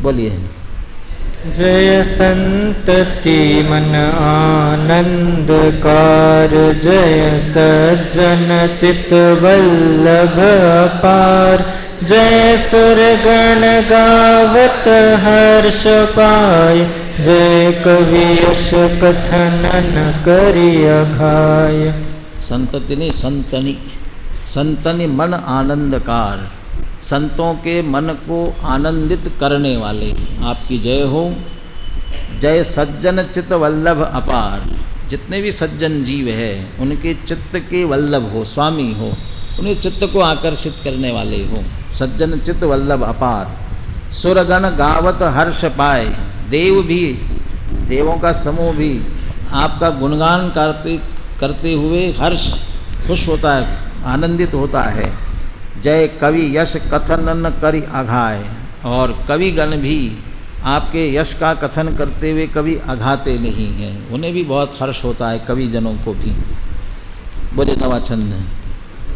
बोलिए। जय संतति मन आनंदकार, जय सज्जन चित वल्लभ अपार, जय सुर गण गावत हर्ष पाय, जय कवि यश कथनन करिय घाय। संतति ने संतनि, संतनि मन आनंदकार, संतों के मन को आनंदित करने वाले आपकी जय हो। जय सज्जन चित वल्लभ अपार, जितने भी सज्जन जीव है उनके चित्त के वल्लभ हो, स्वामी हो, उन्हें चित्त को आकर्षित करने वाले हो। सज्जन चित्त वल्लभ अपार, सुरगण गावत हर्ष पाए, देव भी, देवों का समूह भी आपका गुणगान करते हुए हर्ष, खुश होता है, आनंदित होता है। जय कवि यश कथन न करि अघाय, और कविगण भी आपके यश का कथन करते हुए कभी अघाते नहीं हैं, उन्हें भी बहुत हर्ष होता है, कवि जनों को भी। बोले नवा छंद।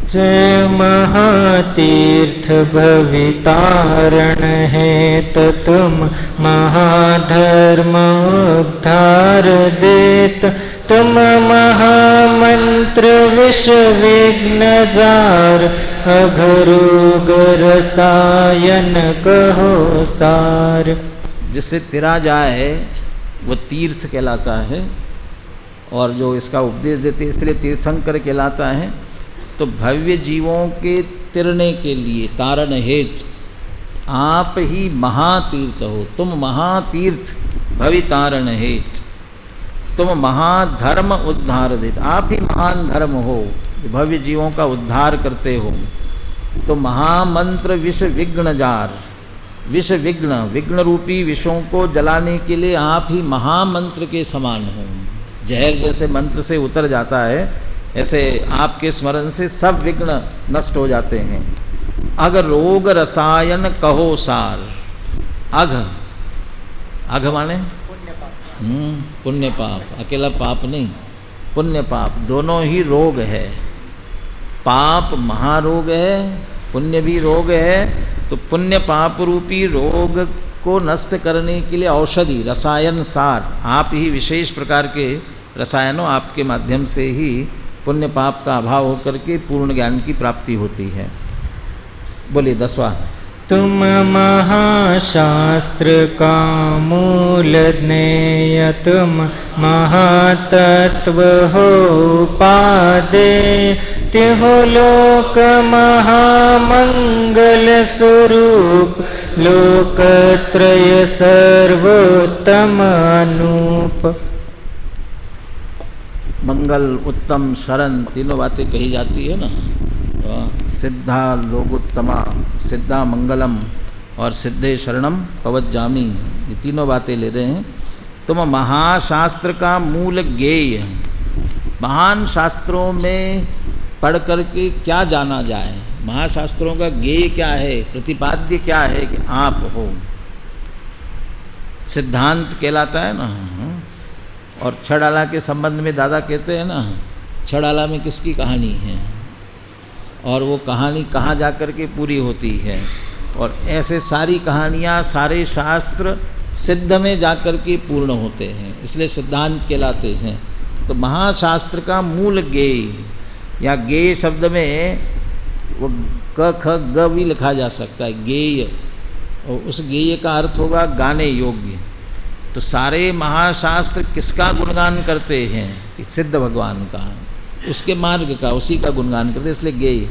जय महातीर्थ भवितारण है, तो तुम महाधर्म उद्धार देत, तुम महामंत्र विष विघ्न जार, अघरोग रसायन कहो सार। जिससे तिरा जाए वो तीर्थ कहलाता है, और जो इसका उपदेश देते इसलिए तीर्थंकर कहलाता है। तो भव्य जीवों के तिरने के लिए, तारण हेत आप ही महातीर्थ हो, तुम महातीर्थ भवितारण हेत, तुम महाधर्म उद्धार देत, आप ही महान धर्म हो, भव्य जीवों का उद्धार करते हो। तो महामंत्र विष विघ्न जार, विष विघ्न, विघ्न रूपी विषों को जलाने के लिए आप ही महामंत्र के समान हो। जहर जैसे मंत्र से उतर जाता है, ऐसे आपके स्मरण से सब विघ्न नष्ट हो जाते हैं। अघ रोग रसायन कहो सार, अघ, अघ माने पुण्य पाप, अकेला पाप नहीं, पुण्य पाप दोनों ही रोग है। पाप महारोग है, पुण्य भी रोग है। तो पुण्य पाप रूपी रोग को नष्ट करने के लिए औषधि, रसायन सार, आप ही विशेष प्रकार के रसायनों, आपके माध्यम से ही पुण्य पाप का अभाव होकर के पूर्ण ज्ञान की प्राप्ति होती है। बोलिए 10वां। तुम महाशास्त्र का मूल ज्ञेय, तुम महातत्व हो पादे, तिहु लोक महामंगल स्वरूप, लोकत्रय सर्वोत्तम अनूप। मंगल, उत्तम, शरण, तीनों बातें कही जाती है ना। सिद्धा लोकोत्तमा, सिद्धा मंगलम और सिद्धे शरणम पवज्जामि, ये तीनों बातें ले रहे हैं। तुम महाशास्त्र का मूल ज्ञेय, महान शास्त्रों में पढ़ करके क्या जाना जाए, महाशास्त्रों का ज्ञेय क्या है, प्रतिपाद्य क्या है कि आप हो, सिद्धांत कहलाता है ना। और छड़ाला के संबंध में दादा कहते हैं ना, छड़ाला में किसकी कहानी है और वो कहानी कहाँ जा कर के पूरी होती है। और ऐसे सारी कहानियाँ, सारे शास्त्र सिद्ध में जा कर के पूर्ण होते हैं, इसलिए सिद्धांत कहलाते हैं। तो महाशास्त्र का मूल ज्ञेय, या ज्ञेय शब्द में वो क ख ग भी लिखा जा सकता है, ज्ञेय, और उस ज्ञेय का अर्थ होगा गाने योग्य। तो सारे महाशास्त्र किसका गुणगान करते हैं कि सिद्ध भगवान का, उसके मार्ग का, उसी का गुणगान करते, इसलिए ज्ञेय।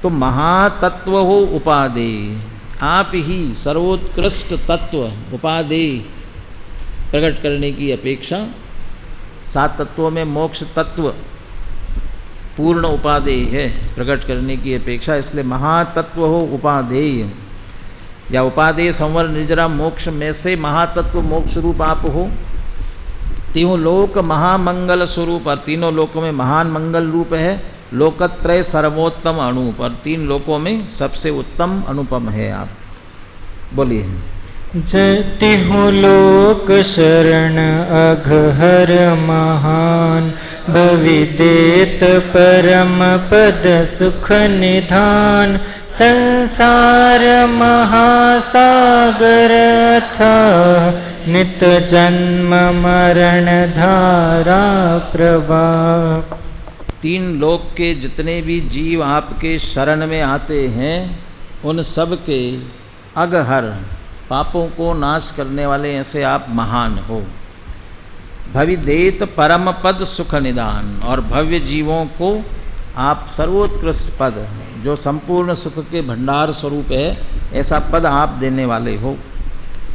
तो महातत्व हो उपादे, आप ही सर्वोत्कृष्ट तत्व, उपादे प्रकट करने की अपेक्षा, 7 तत्वों में मोक्ष तत्व पूर्ण उपादेय है प्रकट करने की अपेक्षा, इसलिए महातत्व हो उपादेय, या उपादेय संवर निर्जरा मोक्ष में से महातत्व मोक्ष रूप आप हो। तीनों लोक महामंगल स्वरूप, और तीनों लोकों में महान मंगल रूप है। लोकत्रय सर्वोत्तम अनूप, और 3 लोकों में सबसे उत्तम अनुपम है आप। बोलिए। तिहु लोक शरण अघहर महान, भविदेत परम पद सुख निधान, संसार महासागर था, नित जन्म मरण धारा प्रवाह। 3 लोक के जितने भी जीव आपके शरण में आते हैं, उन सब के अघहर, पापों को नाश करने वाले ऐसे आप महान हो। भविदेत परम पद सुख निदान, और भव्य जीवों को आप सर्वोत्कृष्ट पद, जो संपूर्ण सुख के भंडार स्वरूप है, ऐसा पद आप देने वाले हो।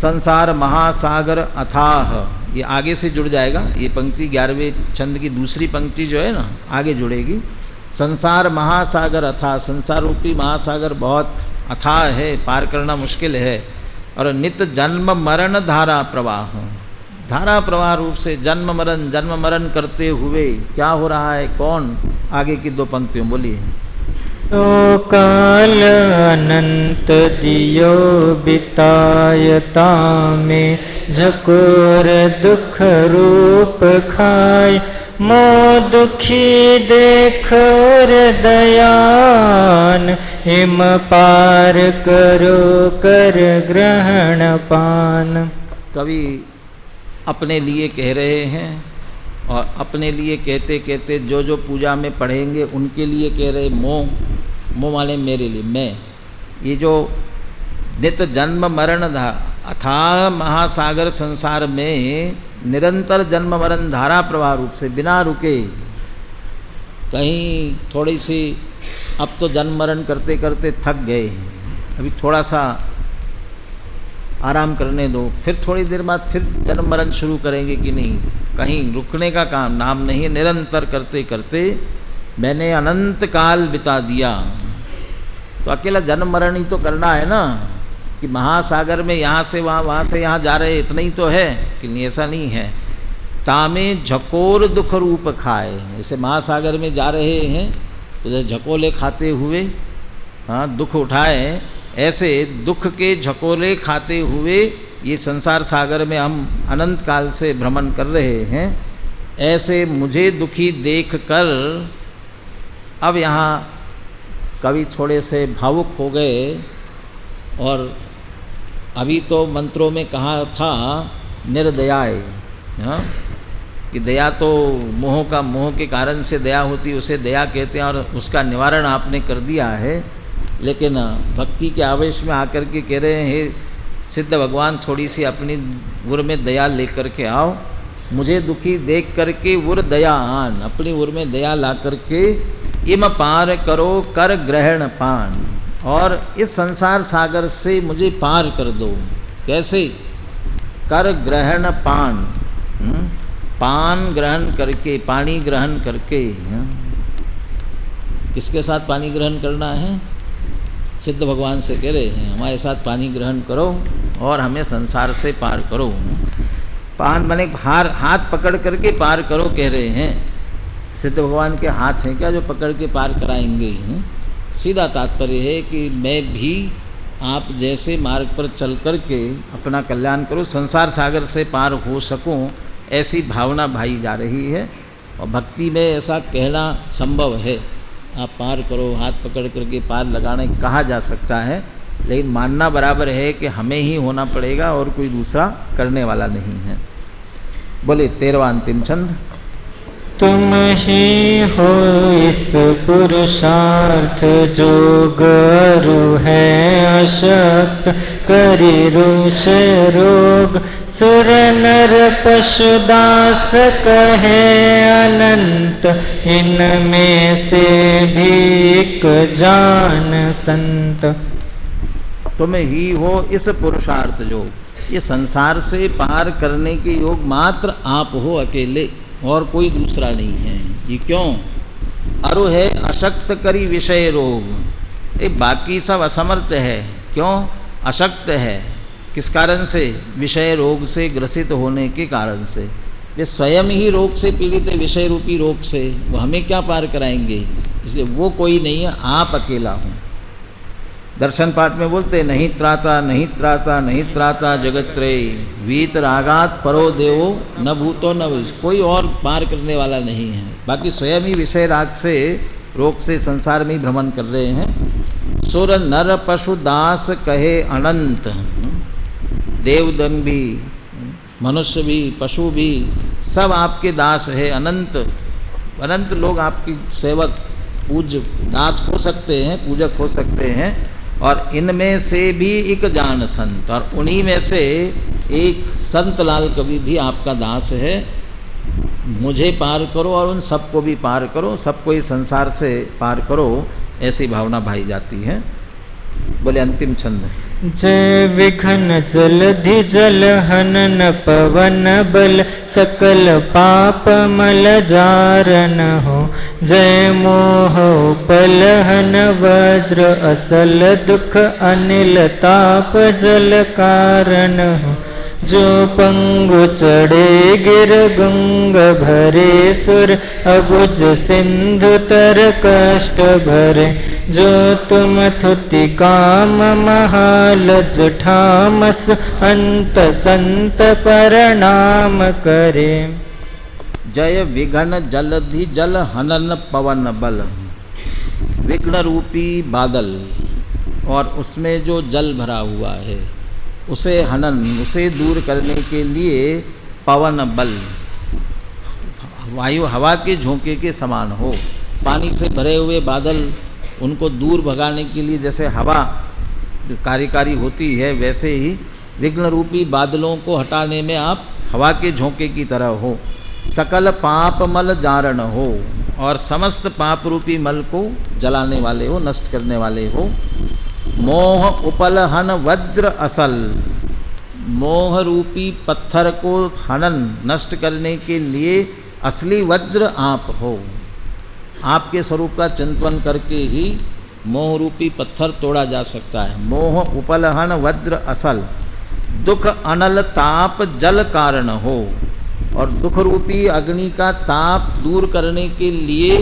संसार महासागर अथाह, ये आगे से जुड़ जाएगा, ये पंक्ति 11वें छंद की दूसरी पंक्ति जो है ना आगे जुड़ेगी। संसार महासागर अथाह, संसार रूपी महासागर बहुत अथाह है, पार करना मुश्किल है। और नित्य जन्म मरण धारा प्रवाह, धारा प्रवाह रूप से जन्म मरण करते हुए क्या हो रहा है, कौन, आगे की 2 पंक्तियों बोलिए। तो काल अनंत दियो बितायता में झकोर दुख रूप खाय, मो दुखी देख और दयान, हिम पार करो कर ग्रहण पान। कवि अपने लिए कह रहे हैं और अपने लिए कहते कहते जो जो पूजा में पढ़ेंगे उनके लिए कह रहे, मोह वाले मेरे लिए, मैं, ये जो नित्य जन्म मरण अथाह महासागर संसार में निरंतर जन्म मरण धारा प्रवाह रूप से बिना रुके, कहीं थोड़ी सी अब तो जन्म मरण करते करते थक गए, अभी थोड़ा सा आराम करने दो, फिर थोड़ी देर बाद फिर जन्म मरण शुरू करेंगे कि नहीं, कहीं रुकने का काम नाम नहीं, निरंतर करते करते मैंने अनंत काल बिता दिया। तो अकेला जन्म मरण ही तो करना है ना, कि महासागर में यहाँ से वहाँ, वहाँ से यहाँ जा रहे, इतना ही तो है कि नहीं, ऐसा नहीं है। तामे झकोर दुख रूप खाए, जैसे महासागर में जा रहे हैं तो जैसे झकोले खाते हुए हाँ दुख उठाए, ऐसे दुख के झकोले खाते हुए ये संसार सागर में हम अनंत काल से भ्रमण कर रहे हैं। ऐसे मुझे दुखी देख कर, अब यहाँ कवि थोड़े से भावुक हो गए, और अभी तो मंत्रों में कहा था निर्दयाय, हाँ, कि दया तो मोह के कारण से दया होती, उसे दया कहते हैं, और उसका निवारण आपने कर दिया है। लेकिन भक्ति के आवेश में आकर के कह रहे हैं, हे सिद्ध भगवान थोड़ी सी अपनी उर में दया लेकर के आओ, मुझे दुखी देख करके उर दया आन, अपनी उर में दया ला करके इम पार करो कर ग्रहण पान, और इस संसार सागर से मुझे पार कर दो। कैसे? कर ग्रहण पान, पान ग्रहण करके, पानी ग्रहण करके। किसके साथ पानी ग्रहण करना है? सिद्ध भगवान से कह रहे हैं हमारे साथ पानी ग्रहण करो और हमें संसार से पार करो। पान माने हाथ पकड़ करके पार करो कह रहे हैं। सिद्ध भगवान के हाथ हैं क्या जो पकड़ के पार कराएंगे? सीधा तात्पर्य है कि मैं भी आप जैसे मार्ग पर चल कर के अपना कल्याण करो, संसार सागर से पार हो सकूं, ऐसी भावना भाई जा रही है। और भक्ति में ऐसा कहना संभव है, आप पार करो, हाथ पकड़ करके पार लगाने कहा जा सकता है, लेकिन मानना बराबर है कि हमें ही होना पड़ेगा और कोई दूसरा करने वाला नहीं है। बोले 13वां अंतिम छंद। तुम ही हो इस पुरुषार्थ जो गरु है अशक्त, करी रुष रोग सुर नर पशुदास कहे अनंत, इनमें से भी एक जान संत। तुम ही हो इस पुरुषार्थ जो, ये संसार से पार करने के योग मात्र आप हो अकेले, और कोई दूसरा नहीं है। ये क्यों? अरु है अशक्त करी विषय रोग, ये बाकी सब असमर्थ है। क्यों अशक्त है? किस कारण से? विषय रोग से ग्रसित होने के कारण से। वे स्वयं ही रोग से पीड़ित है, विषय रूपी रोग से, वो हमें क्या पार कराएंगे? इसलिए वो कोई नहीं है, आप अकेला हो। दर्शन पाठ में बोलते नहीं त्राता नहीं त्राता नहीं त्राता जगत्त्रय, वीत रागात परो देवो न भूतो न विष, कोई और पार करने वाला नहीं है। बाकी स्वयं ही विषय राग से रोग से संसार में ही भ्रमण कर रहे हैं। सुर नर पशु दास कहे अनंत, देवदन भी, मनुष्य भी, पशु भी, सब आपके दास है। अनंत अनंत लोग आपकी सेवक पूज्य दास हो सकते हैं, पूजक हो सकते हैं। और इनमें से भी एक जान संत, और उन्हीं में से एक संत लाल कवि भी आपका दास है। मुझे पार करो और उन सबको भी पार करो, सबको इस संसार से पार करो, ऐसी भावना भाई जाती है। बोले अंतिम छंद। जय विघ्न जलधि जल हनन पवन बल सकल पाप मल जारन हो। जय मोह उपलहन वज्र असल दुख अनिल ताप जल कारण हो। जो पंगु चढ़े गिर गुंग भरे सुर अबुझ सिंधु तर कष्ट भरे। जो तुम थुति काम महालज ठामस अंत संत प्रणाम करे। जय विघ्न जलधि जल हनन पवन बल। विघ्न रूपी बादल और उसमें जो जल भरा हुआ है उसे हनन, उसे दूर करने के लिए पवन बल, वायु हवा के झोंके के समान हो। पानी से भरे हुए बादल उनको दूर भगाने के लिए जैसे हवा कार्यकारी होती है, वैसे ही विघ्न रूपी बादलों को हटाने में आप हवा के झोंके की तरह हो। सकल पाप मल जारण हो, और समस्त पाप रूपी मल को जलाने वाले हो, नष्ट करने वाले हो। मोह उपलहन वज्र असल, मोह रूपी पत्थर को हनन नष्ट करने के लिए असली वज्र आप हो। आपके स्वरूप का चिंतन करके ही मोह रूपी पत्थर तोड़ा जा सकता है। मोह उपलहन वज्र असल, दुख अनल ताप जल कारण हो, और दुख रूपी अग्नि का ताप दूर करने के लिए,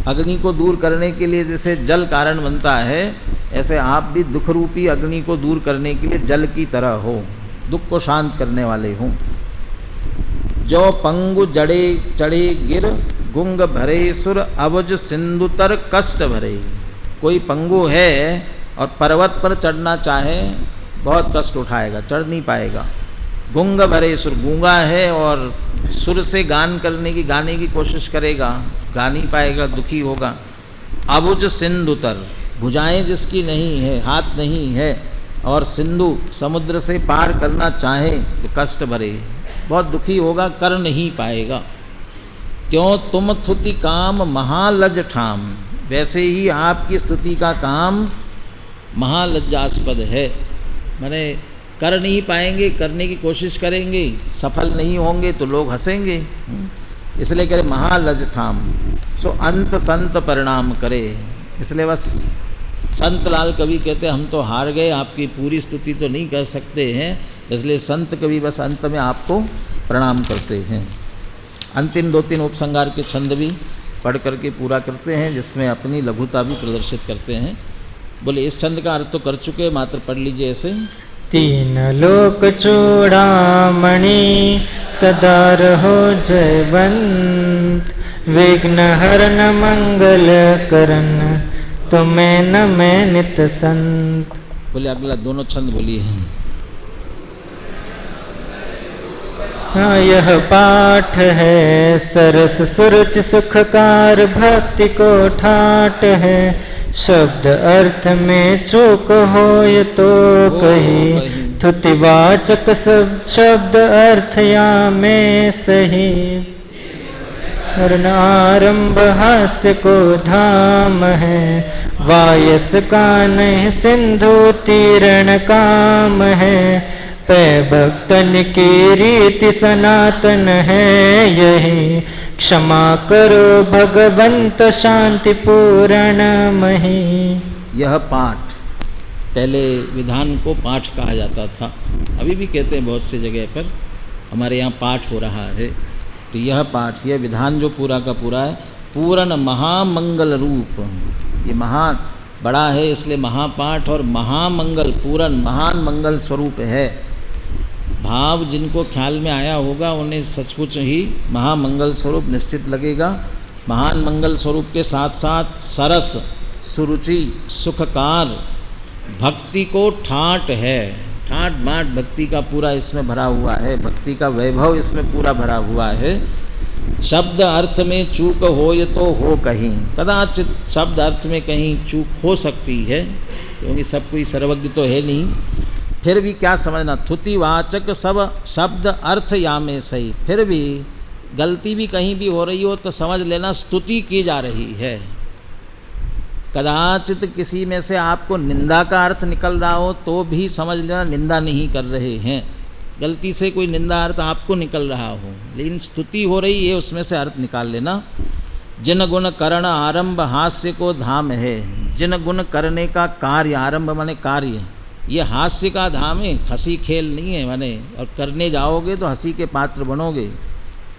अग्नि को दूर करने के लिए जैसे जल कारण बनता है, ऐसे आप भी दुख रूपी अग्नि को दूर करने के लिए जल की तरह हो, दुख को शांत करने वाले हो। जो पंगु जड़े चढ़े गिर गुंग भरे सुर अबुझ सिंधुतर कष्ट भरे। कोई पंगु है और पर्वत पर चढ़ना चाहे बहुत कष्ट उठाएगा, चढ़ नहीं पाएगा। गुंग भरे सुर, गूंगा है और सुर से गान करने की, गाने की कोशिश करेगा, गा नहीं पाएगा, दुखी होगा। अबुझ सिंधुतर, भुजाएं जिसकी नहीं है, हाथ नहीं है, और सिंधु समुद्र से पार करना चाहे तो कष्ट भरे, बहुत दुखी होगा, कर नहीं पाएगा। क्यों तुम थुति काम महालज ठाम, वैसे ही आपकी स्तुति का काम महालज्जास्पद है। माने कर नहीं पाएंगे, करने की कोशिश करेंगे, सफल नहीं होंगे तो लोग हंसेंगे, इसलिए करे महालज ठाम। सो अंत संत परिणाम करे, इसलिए बस संत लाल कवि कहते हम तो हार गए, आपकी पूरी स्तुति तो नहीं कर सकते हैं, इसलिए संत कवि बस अंत में आपको प्रणाम करते हैं। अंतिम 2-3 उपसंहार के छंद भी पढ़ करके पूरा करते हैं, जिसमें अपनी लघुता भी प्रदर्शित करते हैं। बोले इस छंद का अर्थ तो कर चुके, मात्र पढ़ लीजिए ऐसे। तीन लोक चूड़ामणि सदा रहो जयवंत, विघ्न हरन मंगल करन तुम्हें न मैं नित संत। बोले अगला दोनों छंद बोलिए। हाँ, यह पाठ है सरस सुरुचि सुखकार, भक्ति को ठाट है। शब्द अर्थ में चूक होय तो कही, थुतिवाचक सब शब्द अर्थ या में सही। हरण आरंभ हास्य को धाम है, वायस का नहीं सिंधु तीरण काम है। पै भक्तन की रीति सनातन है यही, क्षमा करो भगवंत शांति पूर्ण मही। यह पाठ, पहले विधान को पाठ कहा जाता था, अभी भी कहते हैं बहुत सी जगह पर, हमारे यहाँ पाठ हो रहा है। तो यह पाठ, यह विधान जो पूरा का पूरा है, पूर्ण महामंगल रूप, ये महान बड़ा है इसलिए महापाठ, और महामंगल पूर्ण महान मंगल स्वरूप है। भाव जिनको ख्याल में आया होगा उन्हें सचमुच ही महामंगल स्वरूप निश्चित लगेगा। महान मंगल स्वरूप के साथ साथ सरस सुरुचि सुखकार, भक्ति को ठाट है, ठाट बाट भक्ति का पूरा इसमें भरा हुआ है, भक्ति का वैभव इसमें पूरा भरा हुआ है। शब्द अर्थ में चूक हो ये तो हो कहीं, कदाचित शब्द अर्थ में कहीं चूक हो सकती है, क्योंकि सब कोई सर्वज्ञ तो है नहीं। फिर भी क्या समझना, थुतिवाचक सब शब्द अर्थ या में सही, फिर भी गलती भी कहीं भी हो रही हो तो समझ लेना स्तुति की जा रही है। कदाचित किसी में से आपको निंदा का अर्थ निकल रहा हो तो भी समझ लेना निंदा नहीं कर रहे हैं। गलती से कोई निंदा अर्थ आपको निकल रहा हो, लेकिन स्तुति हो रही है, उसमें से अर्थ निकाल लेना। जिन गुण करण आरंभ हास्य को धाम है। जिन गुण करने का कार्य, आरंभ माने कार्य, ये हास्य का धाम है, हंसी खेल नहीं है माने, और करने जाओगे तो हंसी के पात्र बनोगे।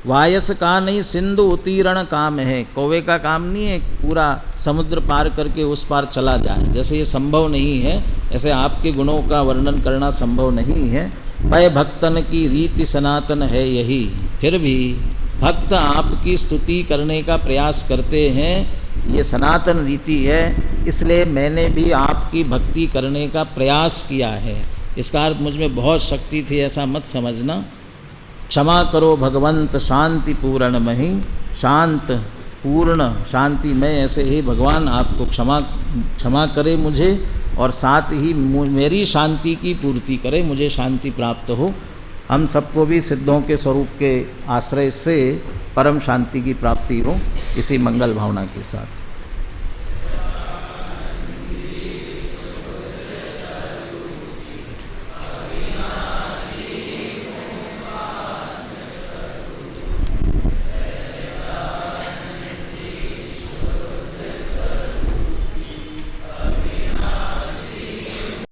वायस का नहीं सिंधु उत्तीर्ण काम है। कौवे का काम नहीं है पूरा समुद्र पार करके उस पार चला जाए, जैसे ये संभव नहीं है, ऐसे आपके गुणों का वर्णन करना संभव नहीं है। पय भक्तन की रीति सनातन है यही। फिर भी भक्त आपकी स्तुति करने का प्रयास करते हैं, ये सनातन रीति है, इसलिए मैंने भी आपकी भक्ति करने का प्रयास किया है। इसका अर्थ मुझ में बहुत शक्ति थी ऐसा मत समझना। क्षमा करो भगवंत शांति पूर्ण मही। शांत पूर्ण शांति में ऐसे ही भगवान आपको क्षमा करे मुझे, और साथ ही मेरी शांति की पूर्ति करे, मुझे शांति प्राप्त हो। हम सबको भी सिद्धों के स्वरूप के आश्रय से परम शांति की प्राप्ति हो, इसी मंगल भावना के साथ।